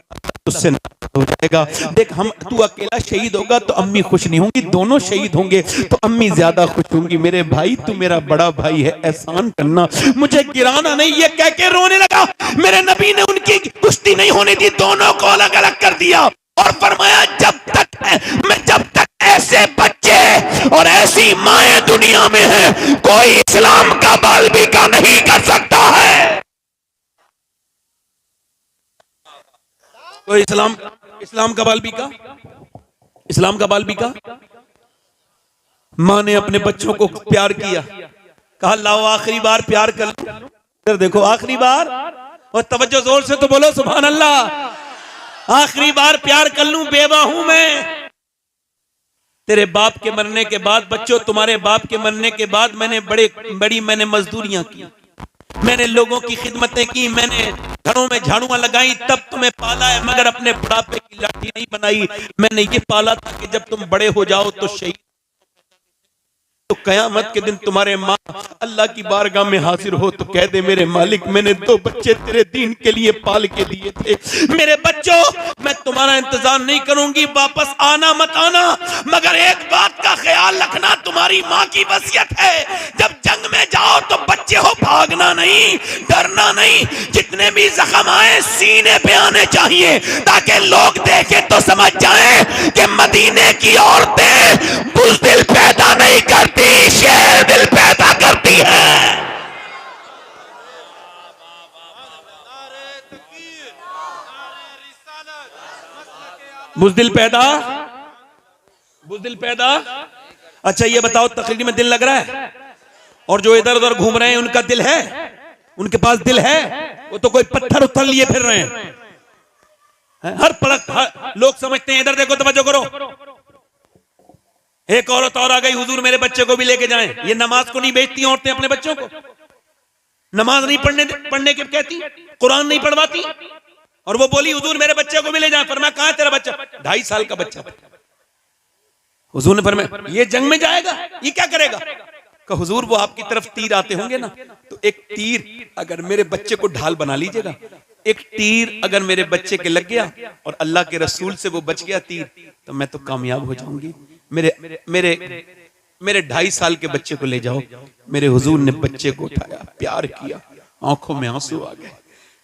तुझसे हो जाएगा। देख हम तू अकेला शहीद होगा तो अम्मी खुश नहीं होंगी, दोनों शहीद होंगे तो अम्मी ज्यादा खुश होंगी। मेरे भाई तू मेरा बड़ा भाई है, एहसान करना, मुझे गिराना नहीं। ये कह के रोने लगा। मेरे नबी ने उनकी कुश्ती नहीं होने दी, दोनों को अलग अलग कर दिया और फरमाया जब तक ऐसे बच्चे और ऐसी माएं दुनिया में हैं, कोई इस्लाम का बालबिका नहीं कर सकता है। कोई इस्लाम का बालबिका मां ने अपने बच्चों को प्यार किया, कहा लाओ आखिरी बार प्यार कर लो। देखो आखिरी बार, और तवज्जो जोर से तो बोलो सुभान अल्लाह। आखिरी बार प्यार कर लूं, बेवा हूं मैं। तेरे बाप के मरने के बाद बच्चों, तुम्हारे बाप के मरने के बाद मैंने मैंने मजदूरियां की, मैंने लोगों की खिदमतें की, मैंने घरों में झाड़ुआं लगाई, तब तुम्हें पाला है, मगर अपने बुढ़ापे की लाठी नहीं बनाई। मैंने ये पाला था कि जब तुम बड़े हो जाओ तो शहीद, तो कयामत के दिन तुम्हारे माँ अल्लाह की बारगाह में हाजिर हो तो कह दे मेरे मालिक मैंने 2 बच्चे तेरे दीन के लिए पाल के दिए थे। मेरे बच्चों मैं तुम्हारा इंतजार नहीं करूंगी, वापस आना मत आना, मगर एक बात का ख्याल रखना, तुम्हारी माँ की वसीयत है जब जंग में जाओ तो बच्चे हो, भागना नहीं, डरना नहीं, जितने भी जख्म आए सीने पे आने चाहिए ताकि लोग देखे तो समझ जाएं कि मदीने की औरतें बुज़दिल पैदा नहीं करती, शेर दिल पैदा करती है। बुज़दिल पैदा। अच्छा ये बताओ तकरीर में दिल लग रहा है और जो इधर उधर घूम रहे हैं उनका दिल है, उनके पास दिल है? वो तो कोई पत्थर उत्थर लिए फिर रहे हैं। हर पलक लोग समझते हैं, इधर देखो तवज्जो करो, एक औरत और आ गई, हुजूर मेरे बच्चे को भी लेके जाएं। ये नमाज को नहीं बेचती औरतें अपने बच्चों को, नमाज नहीं पढ़ने के कहती, कुरान नहीं पढ़वाती, और वो बोली हुजूर मेरे बच्चे को भी ले जाएं। फरमाया कहां है तेरा बच्चा? 2.5 साल का बच्चा। हुजूर ने फरमाया ये जंग में जाएगा, ये क्या करेगा? कहा हुजूर वो आपकी तरफ तीर आते होंगे ना, तो एक तीर अगर मेरे बच्चे को ढाल बना लीजिएगा, एक तीर अगर मेरे बच्चे के लग गया और अल्लाह के रसूल से वो बच गया तीर, तो मैं तो कामयाब हो जाऊंगी। मेरे 2.5 साल के बच्चे को ले जाओ। मेरे हुजूर ने बच्चे को उठाया, प्यार किया, आंखों में आंसू आ गए।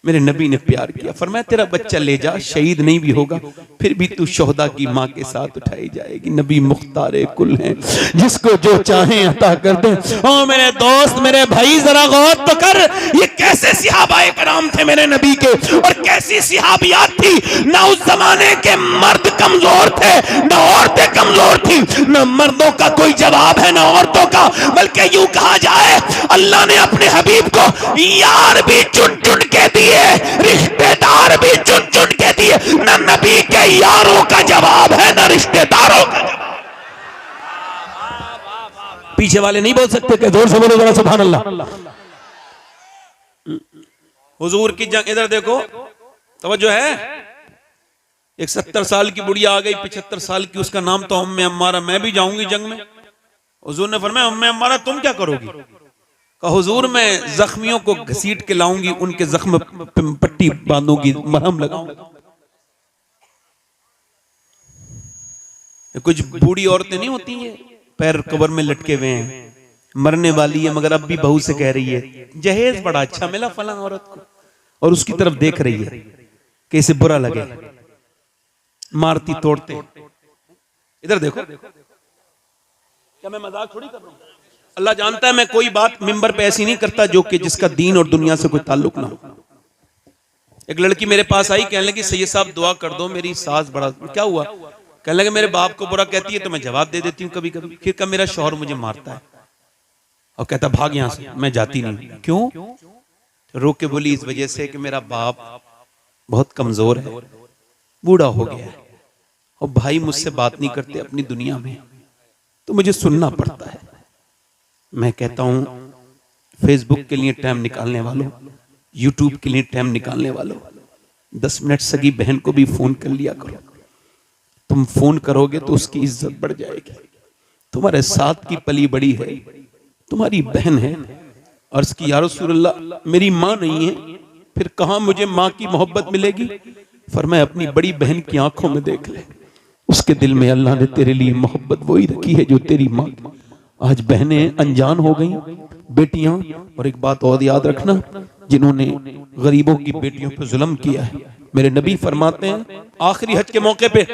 मेरे नबी ने प्यार किया, फरमाया तेरा बच्चा ले जा, शहीद नहीं भी होगा फिर भी तू शोहदा की माँ के साथ उठाई जाएगी। नबी मुख्तारे कुल हैं, जिसको जो चाहे अता कर दे। ओ मेरे दोस्त, मेरे भाई, जरा गौर तो कर, ये कैसे सहाबाए कराम थे मेरे नबी के, और कैसी सहाबियात थी। ना उस जमाने के मर्द कमजोर थे, ना औरतें कमजोर थी, ना मर्दों का कोई जवाब है ना औरतों का, बल्कि यूं कहा जाए अल्लाह ने अपने हबीब को यार भी चुन चुन के दिए, रिश्तेदार भी चुन चुन के दिए। ना नबी के यारों का जवाब है ना रिश्तेदारों का जवाब। पीछे वाले नहीं बोल सकते कि जोर से बोलो जरा सुभान अल्लाह। हुजूर की जंग, इधर देखो, तवज्जो है। एक 70 साल की बुढ़िया आ गई, 75 साल की, उसका नाम तो उम्मे अम्मारा। मैं भी जाऊंगी जंग में। हुजूर ने फरमाया उम्मे अम्मारा तुम क्या करोगी? कहा हुजूर मैं जख्मियों को घसीट के लाऊंगी, उनके जख्म पे पट्टी बांधूंगी, मरहम लगाऊंगी। कुछ बूढ़ी औरतें नहीं होती है, पैर कब्र में लटके हुए हैं, मरने वाली है, मगर अब भी बहू से कह रही है जहेज बड़ा अच्छा मिला फलां औरत को, और उसकी तरफ देख रही है कि इसे बुरा लगे, मारती तोड़ते। इधर देखो, क्या मैं मजाक थोड़ी कर रहा हूं? अल्लाह जानता है मैं कोई बात मिंबर पे ऐसी नहीं करता जो कि जिसका दीन और दुनिया से कोई ताल्लुक ना हो। एक लड़की मेरे पास आई, कहने लगी सैयद साहब दुआ कर दो, मेरी सास बड़ा। क्या हुआ? कहने लगे मेरे बाप को बुरा कहती है तो मैं जवाब दे देती हूँ कभी कभी। फिर कब मेरा शौहर मुझे मारता है और कहता भाग यहां से, मैं जाती नहीं। क्यों? रो के बोली इस वजह से कि मेरा बाप बहुत कमजोर है, बूढ़ा हो गया है, और भाई मुझसे बात नहीं करते अपनी दुनिया में, तो मुझे सुनना पड़ता है। मैं कहता हूं फेसबुक के लिए टाइम निकालने वालों, यूट्यूब के लिए टाइम निकालने वालों, 10 मिनट सगी बहन को भी फोन कर लिया करो। तुम फोन करोगे तो उसकी इज्जत बढ़ जाएगी। तुम्हारे साथ की पली बड़ी है, तुम्हारी बहन है। अर्ज की या रसूलल्लाह मेरी माँ नहीं है, फिर कहां मुझे माँ की मोहब्बत मिलेगी? फरमाया अपनी बड़ी बहन की आंखों में देख ले, उसके दिल में अल्लाह ने तेरे लिए मोहब्बत वही रखी है जो तेरी माँ। आज बहनें अनजान हो गई, बेटियां। और एक बात और याद रखना, जिन्होंने गरीबों की बेटियों पर जुल्म किया है, मेरे नबी फरमाते हैं आखिरी हज के मौके पे,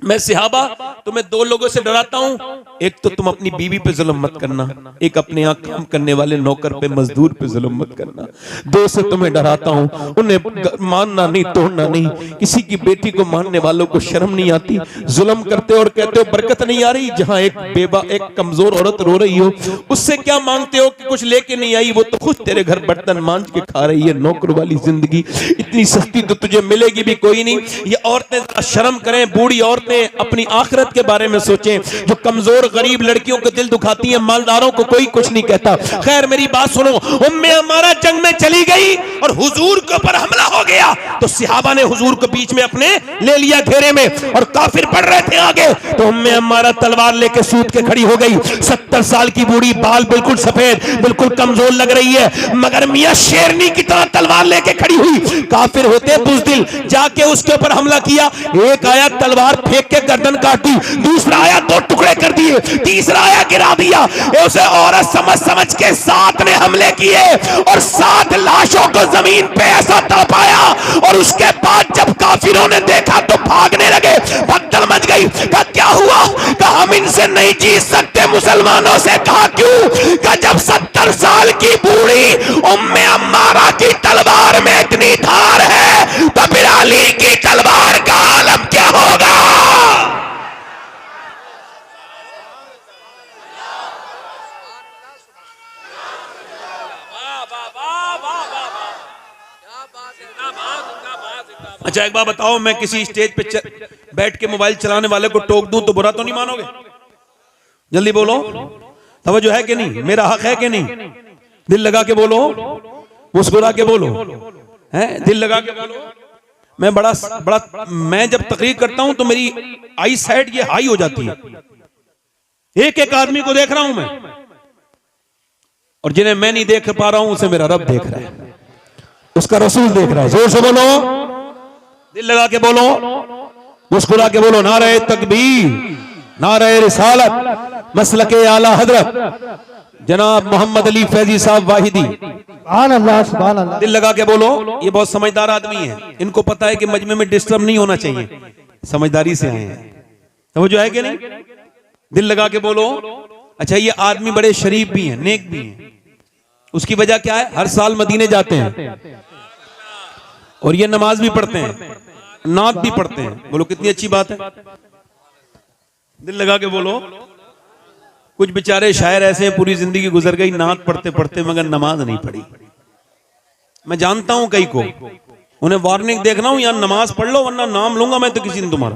मैं सहाबा तुम्हें 2 लोगों से डराता हूं, एक तो तुम अपनी बीवी पे जुल्म मत करना, एक अपने यहाँ काम करने वाले नौकर पे, मजदूर पे जुल्म मत करना। 2 से तुम्हें डराता हूं, उन्हें मानना नहीं, तोड़ना नहीं। किसी की बेटी को मानने वालों को शर्म नहीं आती, जुल्म करते और कहते हो बरकत नहीं आ रही। जहां एक बेवा, एक कमजोर औरत रो रही हो, उससे क्या मांगते हो कि कुछ लेके नहीं आई, वो तो खुद तेरे घर बर्तन मांझ के खा रही है। नौकर वाली जिंदगी इतनी सस्ती तो तुझे मिलेगी भी कोई नहीं। ये औरतें शर्म करें, बूढ़ी औरतें अपनी आखिरत के बारे में सोचें। जो कमजोर गरीब लड़कियों के दिल दुखाती है, मालदारों को कोई कुछ नहीं कहता। खैर मेरी बात सुनो, उम्मे अम्मारा जंग में चली गई और हुजूर के ऊपर हमला हो गया, तो सहाबा ने हुजूर को बीच में अपने ले लिया घेरे में, और काफिर बढ़ रहे थे आगे, तो उम्मे अम्मारा तलवार लेके सूत के खड़ी हो गई। 70 साल की बूढ़ी, बाल बिल्कुल सफेद, बिल्कुल कमजोर लग रही है, मगर मियां शेरनी की तरह तलवार लेके खड़ी हुई। काफिर होते बुज़दिल, जाके उसके ऊपर हमला किया। एक आया तलवार फेंक के गर्दन काट दी, दूसरा आया 2 टुकड़े कर दिए, तीसरा आया गिरा दिया। उसे औरत समझ समझ के 7 ने हमले किए और 7 लाशों को जमीन पे ऐसा तड़पाया, और उसके बाद जब काफिरों ने देखा तो भागने लगे। भगदड़ मच गई। कहा क्या हुआ? कहा हम इनसे नहीं जीत सकते मुसलमानों से। कहा क्यों? कहा जब 70 साल की बूढ़ी उम्मे अम्मारा की तलवार में इतनी धार है, तो फिर अली की तलवार का आलम क्या होगा? अच्छा एक बात बताओ, मैं किसी स्टेज पे बैठ के मोबाइल चलाने वाले को टोक दूं तो बुरा तो नहीं मानोगे? जल्दी बोलो, तवज्जो है कि नहीं? मेरा हक है कि नहीं? दिल लगा के बोलो, मुस्कुरा के बोलो, हैं? दिल लगा के बोलो। मैं बड़ा मैं जब तकरीर करता हूं तो मेरी आई साइड ये हाई हो जाती है। एक एक आदमी को देख रहा हूं मैं, और जिन्हें मैं नहीं देख पा रहा हूं उसे मेरा रब देख रहा है, उसका रसूल देख रहा है। जोर से बोलो, दिल लगा के बोलो, मुस्कुरा के बोलो, नारे तकबीर, नारे रिसालत, मसलके आला हजरत, जनाब मोहम्मद अली फैजी साहब वाहिदी, सुभान अल्लाह, सुभान अल्लाह। दिल लगा के बोलो। ये बहुत समझदार आदमी है, इनको पता है कि मजमे में डिस्टर्ब नहीं होना चाहिए, समझदारी से आए हैं, समझ है कि नहीं? दिल लगा के बोलो। अच्छा, ये आदमी बड़े शरीफ भी हैं, नेक भी हैं। उसकी वजह क्या है? हर साल मदीने जाते हैं और ये नमाज भी पढ़ते हैं, नात भी पढ़ते हैं। बोलो कितनी अच्छी बात है। दिल लगा के बोलो। कुछ बेचारे शायर ऐसे हैं, पूरी जिंदगी गुजर गई नात पढ़ते पढ़ते मगर नमाज नहीं पढ़ी। मैं जानता हूं कई को, उन्हें वार्निंग देख रहा हूं, यहां नमाज पढ़ लो वरना नाम लूंगा मैं तो किसी दिन तुम्हारा।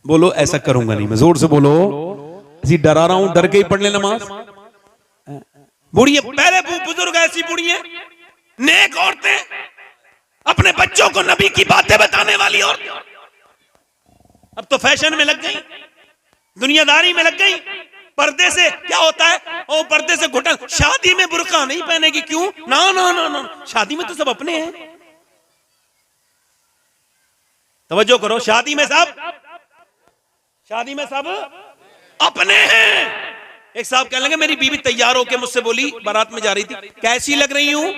बोलो ऐसा करूंगा नहीं मैं, जोर से बोलो। ऐसी डरा रहा हूं, डर के ही पढ़ ले नमाज। बूढ़ी है, पहले बुजुर्ग ऐसी बूढ़ी है, नेक औरतें, अपने बच्चों को नबी की बातें बताने वाली औरतें। अब तो फैशन में लग गई, दुनियादारी में लग गई। पर्दे से क्या होता है? ओ पर्दे से घुटन। शादी में बुर्का नहीं पहनेगी, क्यों? ना ना ना ना, शादी में तो सब अपने हैं। तवज्जो करो, शादी में सब अपने हैं। एक साहब कहने लगे, मेरी बीवी तैयार होके मुझसे बोली, बारात में जा रही थी, कैसी लग रही हूं?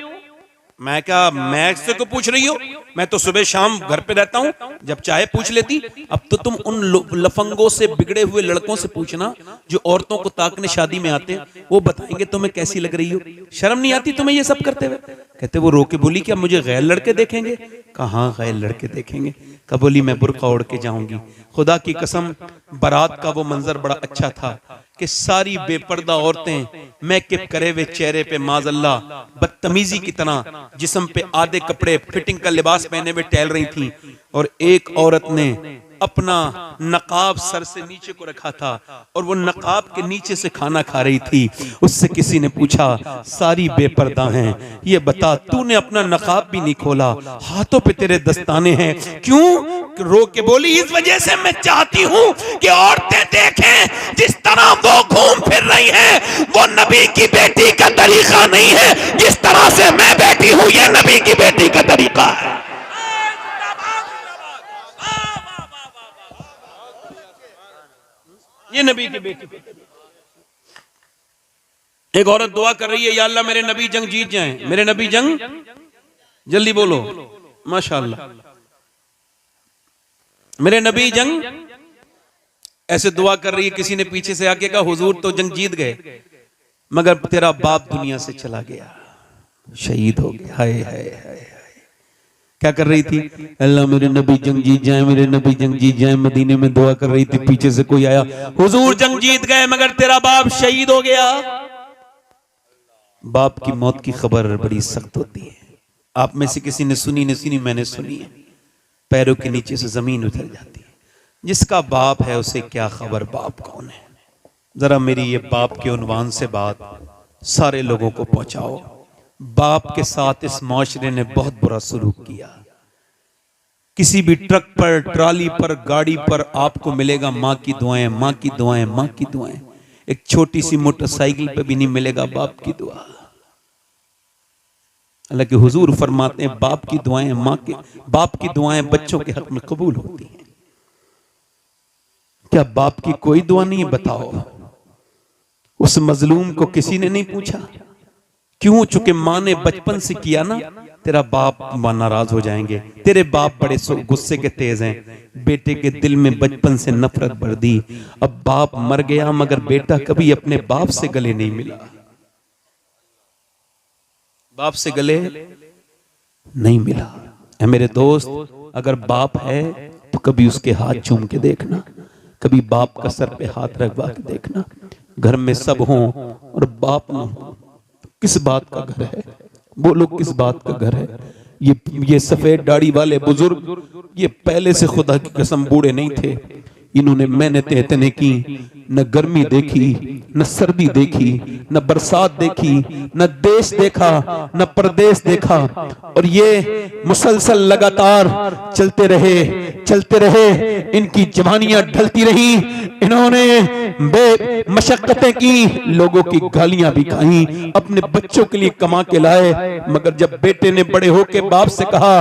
मैं क्या, मैं से को पूछ रही हो? मैं तो सुबह शाम घर पे रहता हूं, जब चाहे पूछ लेती। अब तो तुम उन लफंगों से, बिगड़े हुए लड़कों से पूछना जो औरतों को ताकने शादी में आते हैं, वो बताएंगे तुम्हें कैसी लग रही हो। शर्म नहीं आती तुम्हें ये सब करते हुए? कहते वो रो के बोली, क्या मुझे गैर लड़के देखेंगे? कहाँ गैर लड़के देखेंगे? कब बोली, मैं बुर्का ओढ़ के जाऊंगी। खुदा की कसम, बारात का वो मंजर बड़ा अच्छा था कि सारी बेपर्दा औरतें मेकअप करे हुए चेहरे पे माज़अल्लाह बदतमीजी की तरह जिस्म पे आधे कपड़े फिटिंग का लिबास पहने हुए टहल रही थी, और एक औरत ने अपना नकाब सर से नीचे को रखा था और वो नकाब के नीचे से खाना खा रही थी। उससे किसी ने पूछा, सारी बेपर्दा हैं, ये बता तूने अपना नकाब भी नहीं खोला, हाथों पे तेरे दस्ताने हैं, क्यों? रो के बोली, इस वजह से मैं चाहती हूं कि औरतें देखें जिस तरह वो घूम फिर रही हैं, वो नबी की बेटी का तरीका नहीं है। जिस तरह से मैं बैठी हूं, ये नबी की बेटी का तरीका है। ये नबी की बेटी। एक औरत दुआ कर रही है, या अल्लाह मेरे नबी जंग जीत जाएं, मेरे नबी जंग, जल्दी बोलो माशाअल्लाह, मेरे नबी जंग। ऐसे दुआ कर रही है, किसी ने पीछे से आके कहा, हुजूर तो जंग जीत गए मगर तेरा बाप दुनिया से चला गया, शहीद हो गया। हाय हाय हाय। क्या कर रही थी? अल्लाह मेरे नबी जंग जीत जाए, मेरे नबी जंग जीत जाए। मदीने में दुआ कर रही थी, पीछे से कोई आया, हुजूर जंग जीत गए मगर तेरा बाप शहीद हो गया। बाप की मौत की खबर बड़ी सख्त होती है। आप में से किसी ने सुनी नहीं सुनी, मैंने सुनी है। पैरों के नीचे से जमीन उतर जाती है। जिसका बाप है उसे क्या खबर बाप कौन है। जरा मेरी ये बाप के उन्वान से बात सारे लोगों को पहुंचाओ। बाप के साथ इस माशरे ने बहुत बुरा सलूक किया। किसी भी ट्रक पर, ट्राली पर, गाड़ी पर आपको मिलेगा माँ की दुआएं, माँ की दुआएं, माँ की दुआएं। एक छोटी सी मोटरसाइकिल पे भी नहीं मिलेगा बाप की दुआ। हालांकि हुजूर फरमाते हैं बाप की दुआएं, माँ के, बाप की दुआएं बच्चों के हक में कबूल होती हैं। क्या बाप की कोई दुआ नहीं? बताओ। उस मजलूम को किसी ने नहीं पूछा क्यों? चूंकि माँ ने बचपन से किया ना, तेरा बाप नाराज हो जाएंगे। तेरे बाप बड़े गुस्से के तेज हैं, बेटे के दिल में बचपन से नफरत भर दी। अब बाप मर गया मगर बेटा कभी अपने बाप से गले नहीं मिला, बाप से गले नहीं मिला। ऐ मेरे दोस्त, अगर बाप है तो कभी उसके हाथ चूम के देखना, कभी बाप का सर पे हाथ रखवा के देखना। घर में सब हों और बाप न हो, किस बात का घर है? बोलो किस बात का घर है? ये सफेद दाढ़ी वाले बुजुर्ग, ये पहले से खुदा की कसम बूढ़े नहीं थे। इन्होंने मेहनतें इतने की, न गर्मी देखी, न सर्दी देखी, न बरसात देखी, न देश देखा, न परदेश देखा, और ये मुसलसल लगातार चलते रहे चलते रहे, इनकी जवानियां ढलती रही, इन्होंने मशक्कतें की, लोगों की गालियां भी खाई, अपने बच्चों के लिए कमा के लाए। मगर जब बेटे ने बड़े होके बाप से कहा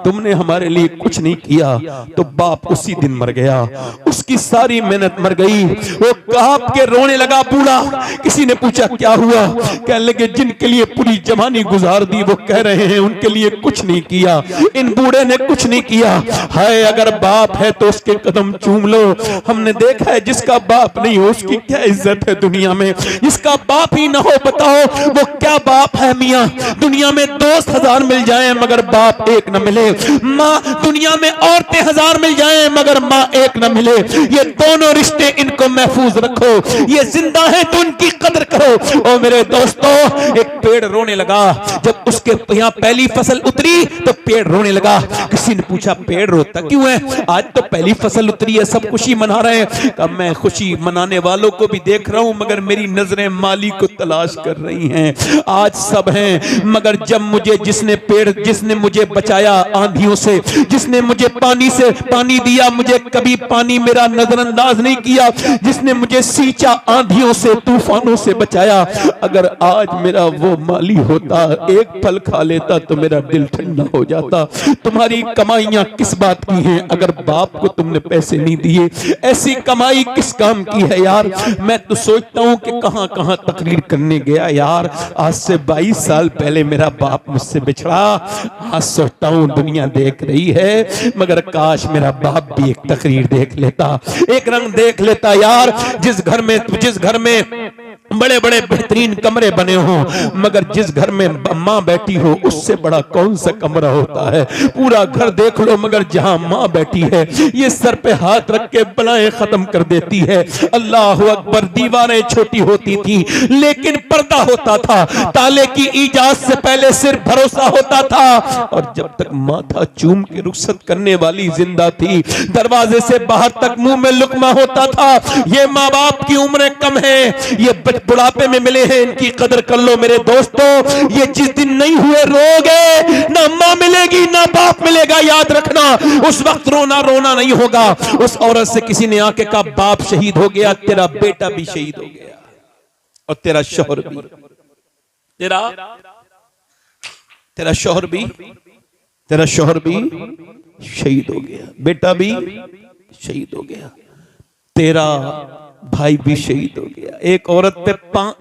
तुमने हमारे लिए कुछ नहीं किया, तो बाप उसी दिन मर गया, उसकी सारी मेहनत मर गई। वो कांप के रोने लगा बूढ़ा। किसी ने पूछा क्या हुआ? कहने लगे जिनके लिए पूरी जवानी गुजार दी वो कह रहे हैं उनके लिए कुछ नहीं किया, इन बूढ़े ने कुछ नहीं किया। हाय अगर बाप है तो उसके कदम चूम लो। हमने देखा है जिसका बाप नहीं हो उसकी क्या इज्जत है दुनिया में। जिसका बाप ही ना हो बताओ वो क्या बाप है मियां। दुनिया में दोस्त 1000 मिल जाएं मगर बाप एक न मिले। माँ दुनिया में औरतें 1000 मिल जाएं मगर माँ एक न मिले। ये दोनों रिश्ते इनको महफूज रखो, ये जिंदा है तो उनकी कदर करो। और मेरे दोस्तों एक पेड़ रोने लगा जब उसके यहाँ पहली फसल उतरी तो पेड़ रोने लगा। किसी ने पूछा पेड़ रोता क्यों है? आज तो पहली फसल उतरी है, सब खुशी मना रहे हैं। कब मैं खुशी मनाने वालों को भी देख रहा हूं मगर मेरी नजरें माली को तलाश कर रही हैं। आज सब हैं मगर जब मुझे जिसने मुझे बचाया आंधियों से, जिसने मुझे पानी दिया, मुझे कभी पानी मेरा नजरअंदाज नहीं किया, जिसने मुझे सींचा आंधियों से तूफानों से बचाया, अगर आज मेरा वो माली होता एक फल खा लेता तो मेरा दिल ठंडा हो जाता। तुम्हारी कमाइयां किस बात की हैं अगर बाप को तुमने पैसे नहीं दिए? ऐसी कमाई किस काम की है यार? मैं तो सोचता हूं कि कहां कहां तकरीर करने गया यार। आज से 22 साल पहले मेरा बाप मुझसे बिछड़ा। आज सोचता हूं दुनिया देख रही है मगर काश मेरा बाप भी एक तकरीर देख लेता, एक रंग देख लेता यार। जिस घर में बड़े बड़े बेहतरीन कमरे बने हों मगर जिस घर में माँ बैठी हो उससे बड़ा कौन सा कमरा होता है? पूरा घर देख लो मगर जहां माँ बैठी है ये सर पे हाथ रख के बलाएं खत्म कर देती है। अल्लाह अकबर। दीवारें छोटी होती थी लेकिन पर्दा होता था, ताले की इजाजत से पहले सिर्फ भरोसा होता था। और जब तक माथा चूम के रुखसत करने वाली जिंदा थी दरवाजे से बाहर तक मुंह में लुकमा होता था। ये माँ बाप की उम्रें कम है, ये बुढ़ापे में मिले हैं, इनकी कदर कर लो मेरे दोस्तों। ये जिस दिन नहीं हुए रोगे, ना माँ मिलेगी ना बाप मिलेगा, याद रखना। उस वक्त रोना नहीं होगा। उस औरत से किसी ने आके कहा बाप शहीद हो गया, तेरा बेटा भी शहीद हो गया और तेरा शौहर भी, तेरा शौहर भी शहीद हो गया, बेटा भी शहीद हो गया, तेरा भाई भी शहीद हो गया। एक औरत पे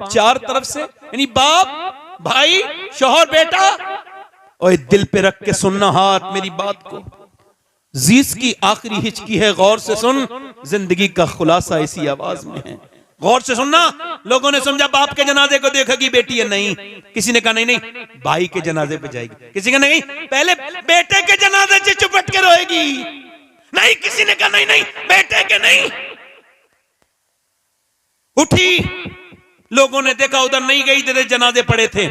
4 तरफ से यानी बाप, भाई, शौहर, बेटा। और दिल पे रख के सुनना हाथ मेरी बात को। जीस की आखिरी हिचकी है, गौर से सुन। जिंदगी का खुलासा इसी आवाज में है, गौर से सुनना। लोगों ने समझा बाप के जनाजे को देखेगी बेटी है, नहीं। किसी ने कहा नहीं भाई के जनाजे पे जाएगी, किसी का नहीं पहले बेटे के जनाजे से चुपट के रोएगी, नहीं। किसी ने कहा नहीं बेटे के नहीं। उठी, लोगों ने देखा उधर नहीं गई जिधर जनाजे पड़े थे,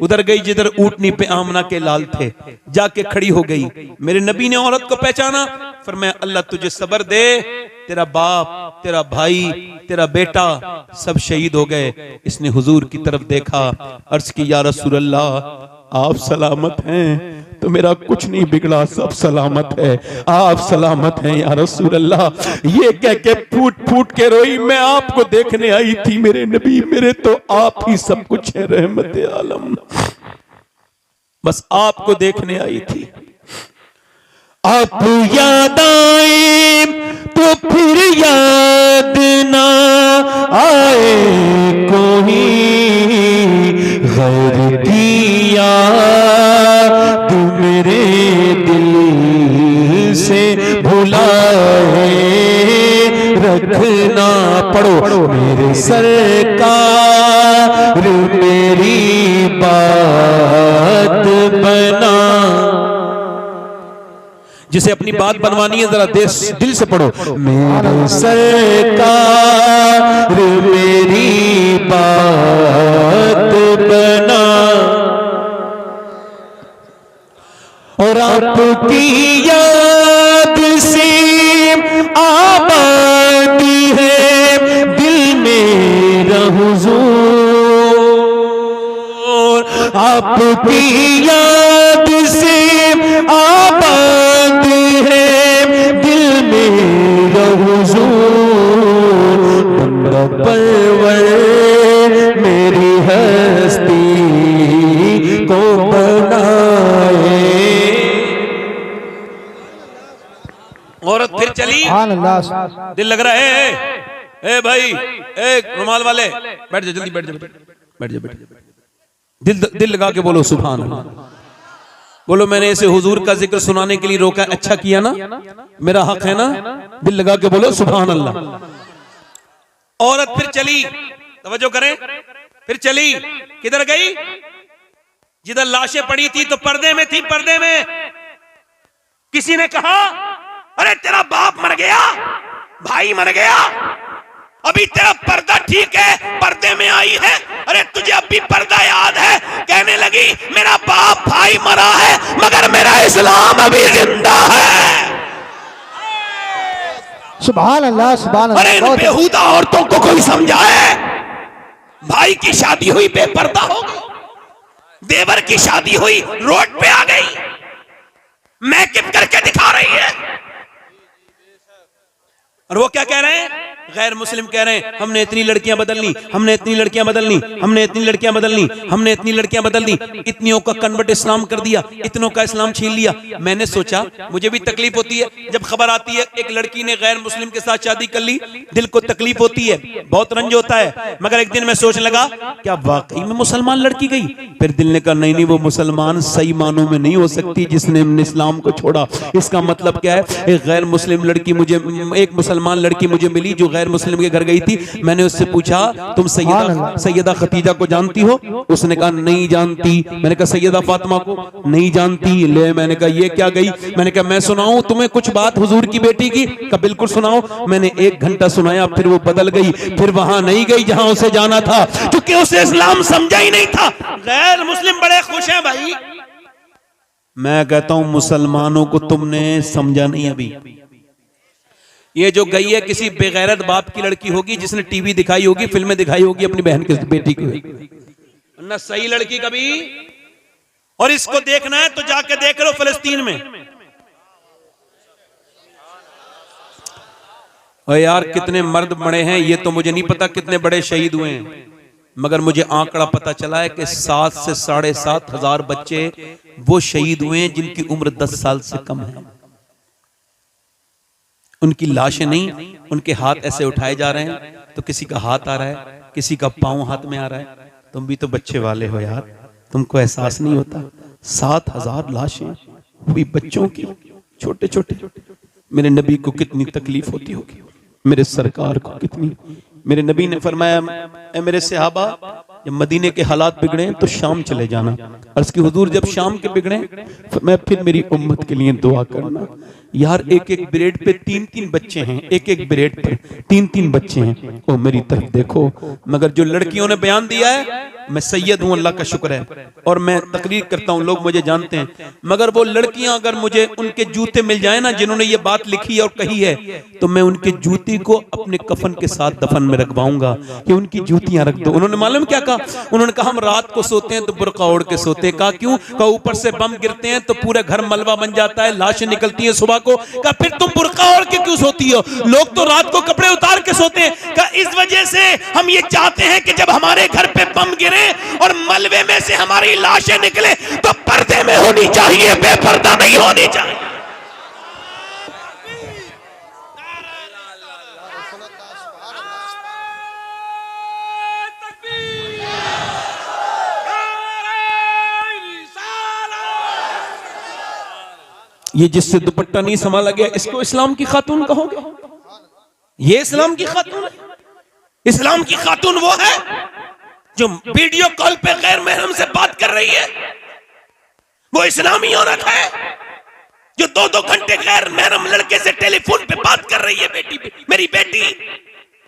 उधर गई जिधर ऊंटनी पे आमना के लाल थे, जाके खड़ी हो गई। मेरे नबी ने औरत को पहचाना, फरमाया अल्लाह तुझे सब्र दे, तेरा बाप, तेरा भाई, तेरा बेटा सब शहीद हो गए। इसने हुजूर की तरफ देखा, अर्ज की या रसूल अल्लाह आप सलामत हैं? तो मेरा कुछ नहीं बिगड़ा, सब सलामत है, आप सलामत हैं या रसूल अल्लाह। ये कह के फूट फूट के रोई, मैं आपको देखने आई थी मेरे नबी, मेरे तो आप ही सब कुछ है, रहमत आलम, बस आपको देखने आई थी। आप याद आए तो फिर याद ना आए कोई गैर की याद मेरे दिल से भुलाए रखना। पढ़ो मेरे सरकार मेरी बात बना। जिसे अपनी बात बनवानी है जरा दिल से पढ़ो। मेरे सरकार मेरी बात बना और आपकी याद से आबाद है दिल मेरा हुजूर, आपकी याद से आबाद है दिल परवर मेरी हस्ती को बनाए। औरत फिर चली, दिल लग रहा है, ए भाई, ए रुमाल वाले, बैठ जा जल्दी, बैठ जा, बैठ जा, बैठ जा। दिल लगा के बोलो सुभान अल्लाह। बोलो मैंने इसे हुजूर का जिक्र सुनाने के लिए रोका, अच्छा किया ना, मेरा हक है ना। दिल लगा के बोलो सुभान अल्लाह। औरत फिर चली, तवज्जो करें, फिर चली, किधर गई? जिधर लाशें पड़ी थी तो पर्दे में थी, पर्दे में। किसी ने कहा अरे तेरा बाप मर गया, भाई मर गया, अभी तेरा पर्दा ठीक है, पर्दे में आई है, अरे तुझे अभी पर्दा याद है? कहने लगी मेरा बाप भाई मरा है मगर मेरा इस्लाम अभी जिंदा है। सुभान अल्लाह, सुभान अल्लाह। अरे इन बेहुदा औरतों को कोई समझाए। भाई की शादी हुई बेपर्दा हो गई, देवर की शादी हुई रोड पे आ गई, मैकअप करके दिखा रही है। और वो क्या कह रहे हैं? गैर मुस्लिम कह रहे हैं हमने इतनी लड़कियां बदल ली, हमने इतनी लड़कियां बदल ली, हमने इतनी लड़कियां बदल ली, हमने इतनी लड़कियां बदल दी, इतनियों का कन्वर्ट इस्लाम कर दिया, इतनों का इस्लाम छीन लिया। मैंने सोचा, मुझे भी तकलीफ होती है जब खबर आती है एक लड़की ने गैर मुस्लिम के साथ शादी कर ली, दिल को तकलीफ होती है, बहुत रंज होता है। मगर एक दिन मैं सोचने लगा क्या वाकई में मुसलमान लड़की गई? फिर दिल ने कहा नहीं नहीं, वो मुसलमान सही मानों में नहीं हो सकती जिसने इस्लाम को छोड़ा। इसका मतलब क्या है? एक गैर मुस्लिम लड़की मुझे, एक मुसलमान लड़की मुझे मिली जो गैर मुस्लिम के घर गई थी। मैंने उससे पूछा तुम सैयदा खतीजा को जानती हो? उसने कहा नहीं जानती। मैंने कहा सैयदा फातिमा को? नहीं जानती। ले, मैंने कहा ये क्या गई? मैंने कहा मैं सुनाऊं तुम्हें कुछ बात हुजूर की बेटी की? कहा बिल्कुल सुनाओ। मैंने 1 घंटा सुनाया, फिर वो बदल गई, फिर वहां नहीं गई जहां उसे जाना था, क्योंकि उसे इस्लाम समझा ही नहीं था। गैर मुस्लिम बड़े खुश हैं भाई। मैं कहता हूं मुसलमानों को तुमने समझा नहीं अभी। ये जो गई है किसी बेगैरत बाप की लड़की होगी जिसने टीवी दिखाई होगी, फिल्में दिखाई होगी अपनी बहन की बेटी की, ना सही लड़की कभी। और इसको देखना है तो जाके देख लो फिलिस्तीन में। और यार कितने मर्द मरे हैं ये तो मुझे नहीं पता, कितने बड़े शहीद हुए हैं, मगर मुझे आंकड़ा पता चला है कि 7 से 7.5 हजार बच्चे वो शहीद हुए हैं जिनकी उम्र 10 साल से कम है। उनकी लाशें नहीं, उनके हाथ ऐसे उठाए जा रहे हैं, तो किसी का हाथ आ रहा है, किसी का पांव हाथ में आ रहा है। तुम भी तो बच्चे वाले हो यार, तुमको एहसास नहीं होता? 7,000 लाशें हुई बच्चों की, छोटे छोटे। मेरे नबी को कितनी तकलीफ होती होगी, मेरे सरकार को कितनी। मेरे नबी ने फरमाया ए मेरे सहाबा, जब मदीने के हालात बिगड़े तो शाम चले जाना। अर्ज़ की हुजूर जब शाम के बिगड़े मैं फिर मेरी उम्मत के लिए दुआ करना। यार एक एक ब्रेड पे 3-3 बच्चे हैं, एक एक ब्रेड पर 3-3 बच्चे हैं। ओ मेरी तरफ देखो। मगर जो लड़कियों ने बयान दिया है, मैं सैयद हूं, अल्लाह का शुक्र है, और मैं तकरीर करता हूं, लोग मुझे जानते हैं। मगर वो लड़कियां अगर मुझे उनके जूते मिल जाए ना जिन्होंने ये बात लिखी और कही है, तो मैं उनके जूती को अपने कफन के साथ दफन में रखवाऊंगा कि उनकी जूतियां रख दो। उन्होंने मालूम क्या कहा? उन्होंने कहा हम रात को सोते हैं तो बुर्का ओढ़ के सोते हैं। कहा क्यों? कहा ऊपर से बम गिरते हैं तो पूरे घर मलबा बन जाता है, लाशें निकलती हैं सुबह को। कहा फिर तुम बुर्का ओढ़ के क्यों सोती हो? लोग तो रात को कपड़े उतार के सोते हैं। कहा इस वजह से हम ये चाहते हैं कि जब हमारे घर पे बम गिरे और मलबे में से हमारी लाशें निकले तो पर्दे में होनी चाहिए, बेपर्दा नहीं होनी चाहिए। ये जिससे दुपट्टा नहीं संभाला गया इसको इस्लाम की खातून कहोगे? ये इस्लाम की खातून है? इस्लाम की खातून वो है जो वीडियो कॉल पे गैर महरम से बात कर रही है, वो इस्लामी औरत है जो 2-2 घंटे गैर महरम लड़के से टेलीफोन पे बात कर रही है। बेटी, मेरी बेटी,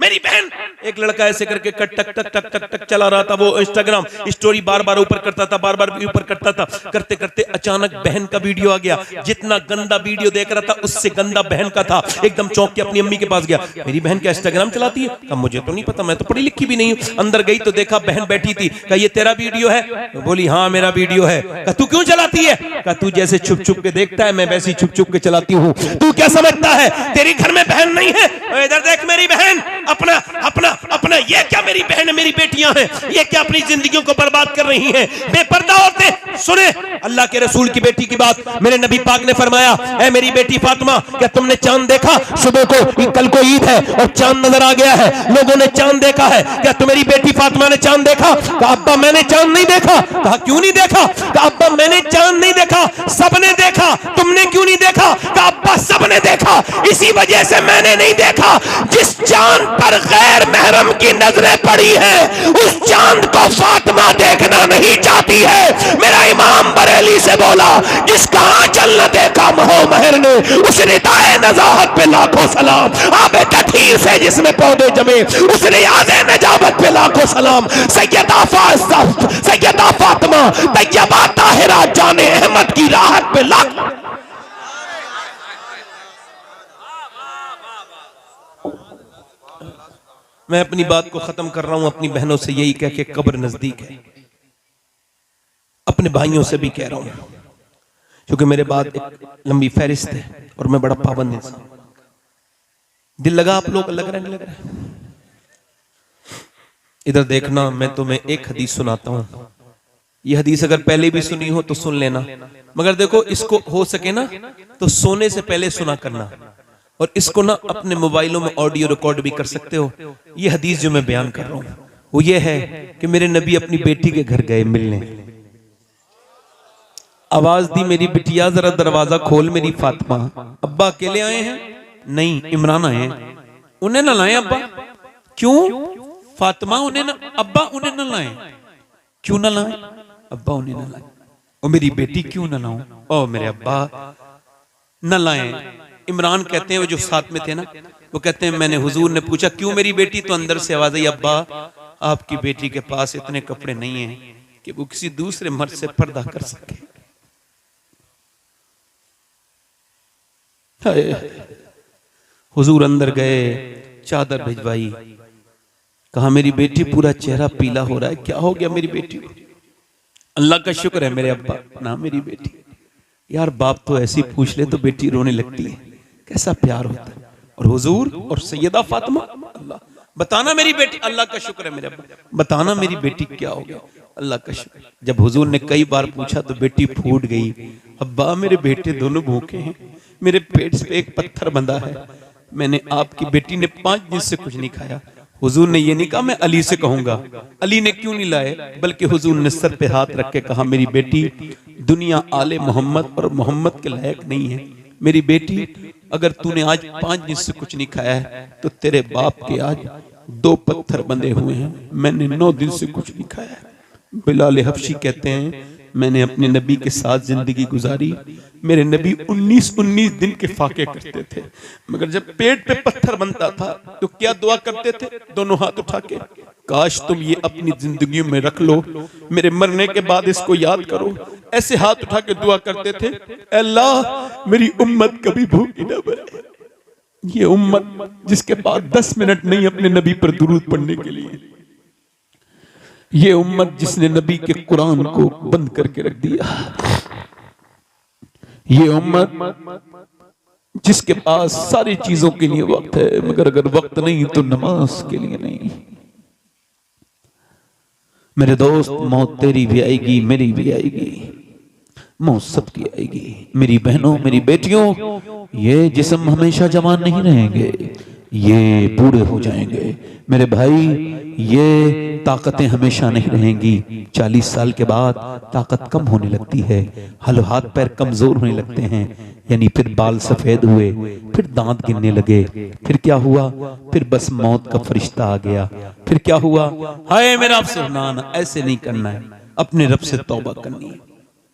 मेरी बहन। एक लड़का ऐसे करके टक टक टक टक टक टक चला रहा था, वो इंस्टाग्राम स्टोरी बार बार ऊपर करता था, बार बार ऊपर करता था। करते करते अचानक बहन का वीडियो आ गया। जितना गंदा वीडियो देख रहा था उससे गंदा बहन का था। एकदम चौंक के अपनी अम्मी के पास गया, मेरी बहन क्या इंस्टाग्राम चलाती है? कहा मुझे तो नहीं पता, मैं तो पढ़ी लिखी भी नहीं हूँ। अंदर गई तो देखा बहन बैठी थी। कहा ये तेरा वीडियो है? बोली हाँ मेरा वीडियो है। कहा तू क्यों चलाती है? कहा तू जैसे छुप छुप के देखता है मैं वैसे छुप छुप के चलाती हूँ। तू क्या समझता है तेरी घर में बहन नहीं है? इधर देख मेरी बहन, अपना अपना अपना ये क्या मेरी बहन मेरी बेटियां हैं, ये क्या अपनी जिंदगियों को बर्बाद कर रही हैं। बेपर्दा औरतें, सुने अल्लाह के रसूल की बेटी की बात। मेरे नबी पाक ने फरमाया, ऐ मेरी बेटी फातिमा, क्या तुमने चांद देखा? सुबह को, कल को ईद है और चांद नजर आ गया है, लोगों ने चांद देखा है, क्या तुम्हारी बेटी फातिमा ने चांद देखा? कहा अब्बा मैंने चांद नहीं देखा। कहा क्यों नहीं देखा? कहा अब्बा मैंने चांद नहीं देखा, सबने देखा, तुमने क्यों नहीं देखा? कहा अब्बा सबने देखा, इसी वजह से मैंने नहीं देखा। जिस चांद पर गैर महरम की नजरें पड़ी है, उस चांद को फातिमा देखना नहीं चाहती है। मेरा इमाम बरेली से बोला, जिसका आंचल न देखा महो महर ने, उस रिदाए नजाहत पे लाखों सलाम। आबे तठीर से जिसमें पौधे जमे, उस रियाज़े नजावत पे लाखों सलाम। सैयदा फातिमा तैयबा ताहिरा जाने अहमद की राहत पे लाख। मैं अपनी बात को खत्म कर रहा हूं अपनी बहनों से यही कह के, कब्र नजदीक है। अपने भाइयों से भी कह रहा हूं, क्योंकि मेरे बाद एक लंबी फहरिस्त है और मैं बड़ा पाबंद इंसान। दिल लगा आप लोग? लग रहा है नहीं लग रहा है? इधर देखना, मैं तुम्हें एक हदीस सुनाता हूं। ये हदीस अगर पहले भी सुनी हो तो सुन लेना, मगर देखो इसको हो सके ना तो सोने से पहले सुना करना, और इसको ना अपने मोबाइलों में ऑडियो रिकॉर्ड भी कर सकते हो। ये हदीस जो मैं बयान कर रहा हूं वो ये है कि मेरे नबी अपनी बेटी के घर गए मिलने। आवाज दी, मेरी बिटिया जरा दरवाजा खोल मेरी फातिमा। अब्बा अकेले आए हैं? नहीं, इमरान आए हैं। उन्हें ना लाए अब्बा? क्यों? फातिमा उन्हें ना, अब्बा उन्हें ना लाए। क्यों ना लाए? अब्बा उन्हें ना लाए। और मेरी बेटी क्यों ना लाऊं? ओ मेरे अब्बा ना लाए। इमरान कहते हैं, वो जो साथ में थे ना, वो कहते हैं मैंने हुजूर ने पूछा क्यों मेरी बेटी? तो अंदर से आवाज आई, अब्बा आपकी बेटी के पास इतने कपड़े नहीं हैं कि वो किसी दूसरे मर्द से पर्दा कर सके। हुजूर अंदर गए, चादर भिजवाई, कहा मेरी बेटी पूरा चेहरा पीला हो रहा है, क्या हो गया मेरी बेटी को? अल्लाह का शुक्र है मेरे अब्बा ना मेरी बेटी। यार बाप तो ऐसी पूछ ले तो बेटी रोने लगती है, कैसा प्यार होता है। और हुजूर और सैयदा फातिमा, अल्लाह बताना मेरी बेटी, अल्लाह का शुक्र है मेरे अब्बा, बताना मेरी बेटी क्या हो गया, अल्लाह का शुक्र। जब हुजूर ने कई बार पूछा तो बेटी फूट गई, अब्बा मेरे बेटे दोनों भूखे हैं, मेरे पेट पे एक पत्थर बंधा है, मैंने आपकी बेटी ने 5 दिन से कुछ नहीं खाया। हुजूर ने ये नहीं कहा मैं अली से कहूंगा, अली ने क्यों नहीं लाए, बल्कि हुजूर ने सर पे हाथ रख के कहा मेरी बेटी दुनिया आले मोहम्मद और मोहम्मद के लायक नहीं है। मेरी बेटी अगर तूने आज 5 दिन से कुछ नहीं खाया है तो तेरे बाप के आज 2 पत्थर बंधे हुए हैं, मैंने 9 दिन से कुछ नहीं खाया है। बिलाल हबशी कहते हैं मैंने अपने नबी के साथ जिंदगी गुजारी, मेरे नबी 19 दिन के फाके करते थे, मगर जब पेट पे पत्थर बनता था तो क्या दुआ करते थे? दोनों हाथ उठा के, काश तुम ये अपनी जिंदगी में रख लो, मेरे मरने के बाद इसको याद करो। ऐसे हाथ उठा के दुआ करते थे, अल्लाह मेरी उम्मत कभी भूखी न मरे। ये उम्मत जिसके पास 10 मिनट नहीं अपने नबी पर दुरूद पढ़ने के लिए, ये उम्मत जिसने नबी के कुरान को बंद करके रख दिया, ये उम्मत जिसके पास सारी चीजों के लिए वक्त है, मगर अगर वक्त नहीं तो नमाज के लिए नहीं। मेरे दोस्त मौत तेरी भी आएगी, मेरी भी आएगी, मौत सबकी आएगी। मेरी बहनों मेरी बेटियों, ये जिस्म हमेशा जवान नहीं रहेंगे, ये बूढ़े हो जाएंगे। मेरे भाई ये ताकतें हमेशा नहीं रहेंगी, 40 साल के बाद ताकत कम होने लगती है, हाथ पैर कमजोर होने लगते हैं, यानी फिर बाल सफेद हुए, फिर दांत गिरने लगे, फिर क्या हुआ? फिर बस मौत का फरिश्ता आ गया। फिर क्या हुआ? हाय मेरा आपसे ना ऐसे नहीं करना है, अपने रब से तौबा करनी है।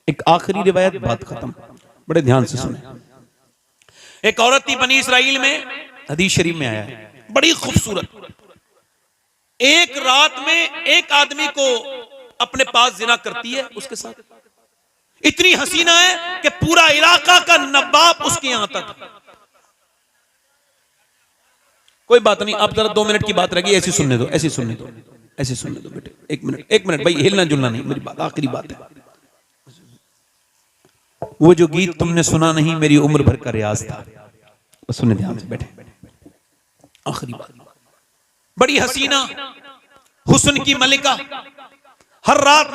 एक आखिरी रिवायत, बात खत्म, बड़े ध्यान से सुने। एक औरत थी बनी इसराइल में, हदीस शरीफ में आया है, बड़ी खूबसूरत, एक रात में एक आदमी को अपने पास जिना करती है, उसके साथ इतनी हसीना है कि पूरा इलाका का नवाब उसके यहां तक। कोई बात नहीं, आप जरा 2 मिनट की बात रहेगी, ऐसी सुनने दो, ऐसी सुनने दो, ऐसी सुनने दो बेटे, 1 मिनट भाई, हिलना जुलना नहीं, मेरी बात आखिरी बात है। वो जो गीत तुमने सुना नहीं मेरी उम्र भर का रियाज था, सुनने ध्यान से बैठे, आखिरी बात। बड़ी हसीना, हुस्न की मलिका, हर रात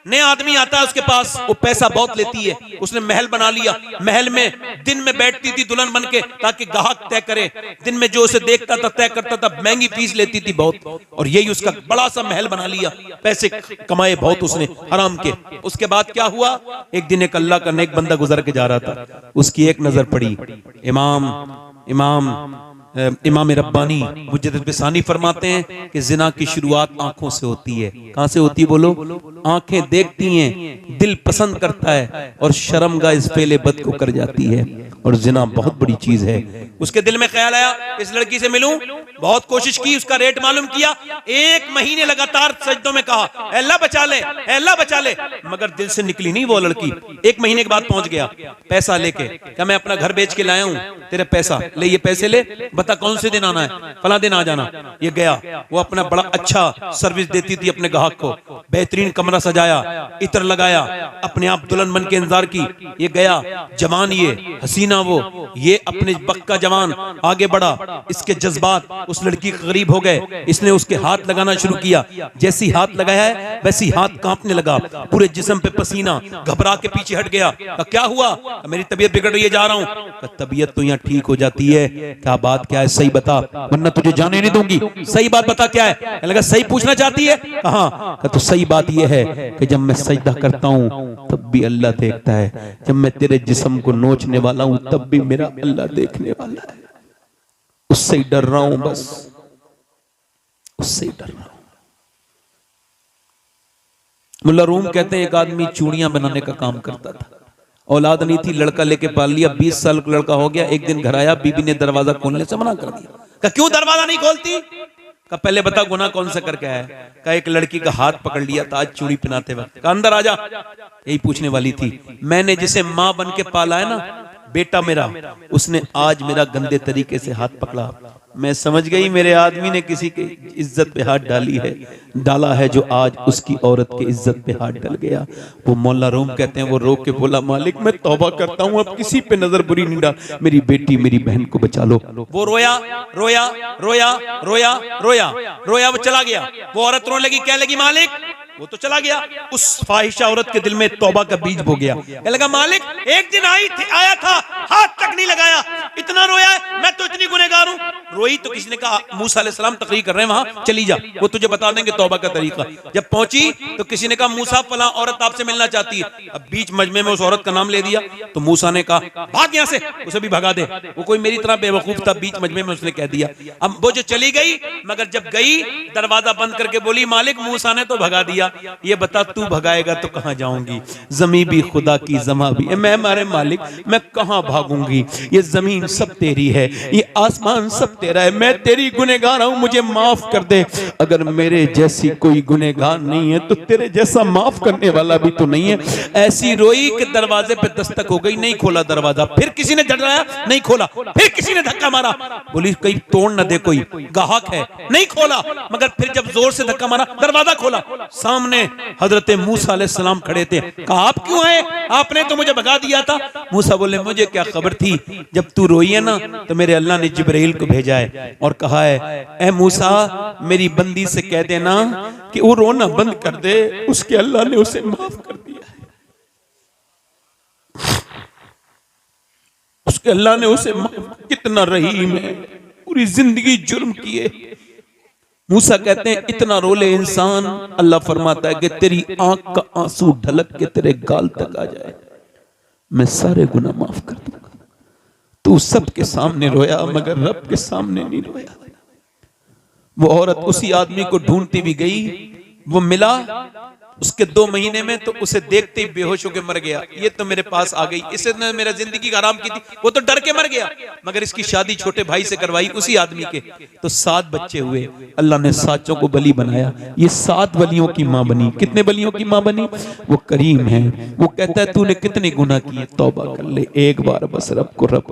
नया आदमी आता है उसके पास, वो पैसा बहुत लेती है, उसने महल बना लिया, महल में दिन में बैठती थी दुल्हन बन के ताकि ग्राहक तय करे, दिन में जो उसे देखता था तय करता था, महंगी फीस लेती थी बहुत, और यही उसका बड़ा सा महल बना लिया, पैसे कमाए बहुत उसने हराम के। उसके बाद क्या हुआ, एक दिन एक अल्लाह का नेक बंदा गुजर के जा रहा था, उसकी एक नजर पड़ी, इमाम रब्बानी मुजद्दिद बिसानी फरमाते हैं कि जिना की शुरुआत आंखों से होती है। कहां से होती है बोलो? आंखें देखती हैं, दिल पसंद करता है और शर्मगाह इस फेले बद को कर जाती है, और जिना बहुत बड़ी चीज है। उसके दिल में ख्याल आया इस लड़की से मिलूं, बहुत कोशिश की, उसका रेट मालूम किया, 1 महीने लगातार सजदों में कहा अल्लाह बचा ले, अल्लाह बचा ले, मगर दिल से निकली नहीं वो लड़की। 1 महीने के बाद पहुंच गया पैसा लेके, क्या मैं अपना घर बेच के लाया हूं, तेरे पैसा ले, ये पैसे ले, बता कौन से दिन आना है, फला दिन आ जाना। ये गया, वो अपना बड़ा अच्छा सर्विस देती थी अपने ग्राहक को, बेहतरीन कमरा सजाया, इत्र लगाया, अपने आप दुल्हन बन के इंतजार की। ये गया, जवान ये, हसीना वो, ये अपने वक्त का जवान आगे बढ़ा, इसके जज्बात उस लड़की के करीब हो गए, इसने उसके हाथ लगाना शुरू किया, जैसी हाथ लगाया है वैसी हाथ कांपने लगा, पूरे जिस्म पे पसीना, घबरा के पीछे हट गया। क्या हुआ? मेरी तबीयत बिगड़ रही है, जा रहा हूं। तबीयत तो यहाँ ठीक हो जाती है, क्या बात क्या है, सही बता वरना तुझे जाने नहीं दूंगी, सही बात बता क्या है। लगा सही पूछना चाहती है, कहा तो सही बात यह है कि जब मैं सजदा करता हूं तब भी अल्लाह देखता है, जब मैं तेरे जिस्म को नोचने वाला हूं तब भी मेरा अल्लाह देखने वाला है, उससे ही डर रहा हूं, बस उससे ही डर रहा हूं। मुल्ला रूम कहते हैं एक आदमी चूड़ियां बनाने का काम करता था, औलाद नहीं थी, लड़का लेके पाल लिया, 20 साल का लड़का हो गया। एक दिन घर आया, बीबी ने दरवाजा खोलने से मना कर दिया। कहा क्यों दरवाजा नहीं खोलती? कहा पहले बता गुनाह कौन सा करके आया है? कहा एक लड़की का हाथ पकड़ लिया था आज चूड़ी पहनाते वक्त। कहा अंदर आजा, यही पूछने वाली थी। मैंने जिसे माँ बन के पाला है ना, बेटा मेरा, उसने आज मेरा गंदे तरीके से हाथ पकड़ा। मैं समझ गई मेरे आदमी ने किसी की इज्जत पे हाथ डाला है जो आज उसकी औरत की इज्जत पे हाथ डाल गया। वो मौला रूम कहते हैं, वो रो के बोला मालिक मैं तौबा करता हूँ, अब किसी पे नजर बुरी नहीं डाल, मेरी बेटी मेरी बहन को बचा लो। वो रोया रोया रोया रोया रोया रोया, वो चला गया। वो औरत रोने लगी, क्या लगी मालिक, वो तो चला गया। उस फाहिशा औरत के दिल में तौबा का बीज बो गया। क्या लगा मालिक एक दिन आया था, हाथ तक नहीं लगाया, इतना रोया है, मैं तो इतनी गुनहगार हूं। रोई तो किसी ने कहा मूसा अलैहिस्सलाम तकरीर कर रहे हैं वहां, चली जा, वो तुझे बता देंगे तौबा का तरीका। जब पहुंची तो किसी ने कहा मूसा फला औरत आपसे मिलना चाहती है। अब बीच मजमे में उस औरत का नाम ले दिया तो मूसा ने कहा भाग यहां से, उसे भी भगा दे। वो कोई मेरी तरह बेवकूफ था, बीच मजमे में उसने कह दिया। अब वो जो चली गई, मगर जब गई दरवाजा बंद करके बोली मालिक मूसा ने तो भगा दिया, ये बता तू भगाएगा तो कहां जाऊंगी? जमीन भी खुदा की, जमा भी, मैं मारे मालिक मैं कहां भागूंगी? ये जमीन सब तेरी है, ये आसमान सब तेरा है, मैं तेरी गुनहगार हूं, मुझे माफ कर दे। अगर मेरे जैसी कोई गुनहगार नहीं है तो तेरे जैसा माफ करने वाला भी तो नहीं है। ऐसी रोई कि दरवाजे पे दस्तक हो गई, नहीं खोला दरवाजा। फिर किसी ने झटराया, नहीं खोला। फिर किसी ने धक्का मारा, बोली कहीं तोड़ न दे, कोई गाहक है, नहीं खोला। मगर फिर जब जोर से धक्का मारा, दरवाजा खोला, सामने हजरत मूसा अलैहिस्सलाम खड़े थे। कहा आप क्यों आए? आपने तो मुझे भगा दिया था। मूसा बोले मुझे क्या खबर थी, जब तू रोई है ना तो मेरे अल्लाह ने जिब्राइल को भेजा है और कहा है ए मूसा मेरी बंदी से कह देना कि वो रोना बंद कर दे, उसके अल्लाह ने उसे माफ कर दिया है, उसके अल्लाह ने उसे माफ। कितना रहीम है, पूरी जिंदगी जुर्म किए। मूसा कहते हैं इतना रोले इंसान, अल्लाह फरमाता है कि तेरी आंख का आंसू ढलक के तेरे गाल तक आ जाए, मैं सारे गुनाह माफ कर दूंगा। तू सबके सामने रोया मगर रब के सामने नहीं रोया। वो औरत उसी आदमी को ढूंढती भी गई, वो मिला, उसके 2 महीने में तो उसे देखते ही बेहोश होकर मर गया। ये तो मेरे पास आ गई, इसने मेरा जिंदगी हराम की थी, वो तो डर के मर गया। मगर इसकी शादी छोटे भाई से करवाई उसी आदमी के, तो 7 बच्चे हुए। अल्लाह ने 7 को बली बनाया। ये 7 बलियों की माँ बनी। कितने बलियों की माँ बनी? वो करीम है। वो कहता है तूने कितने गुनाह किए, तौबा कर ले एक बार बस रब को। रब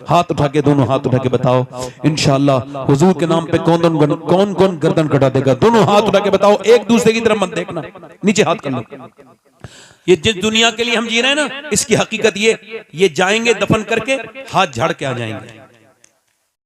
हाथ उठा के, दोनों हाथ उठा के बताओ इंशाअल्लाह हुजूर के नाम पे कौन कौन गर्दन कटा देगा? दोनों हाथ उठा के बताओ, एक दूसरे की तरफ मत देखना, नीचे हाथ कर लो। ये जिस दुनिया के लिए हम जी रहे हैं ना, इसकी हकीकत ये जाएंगे दफन करके हाथ झाड़ के आ जाएंगे।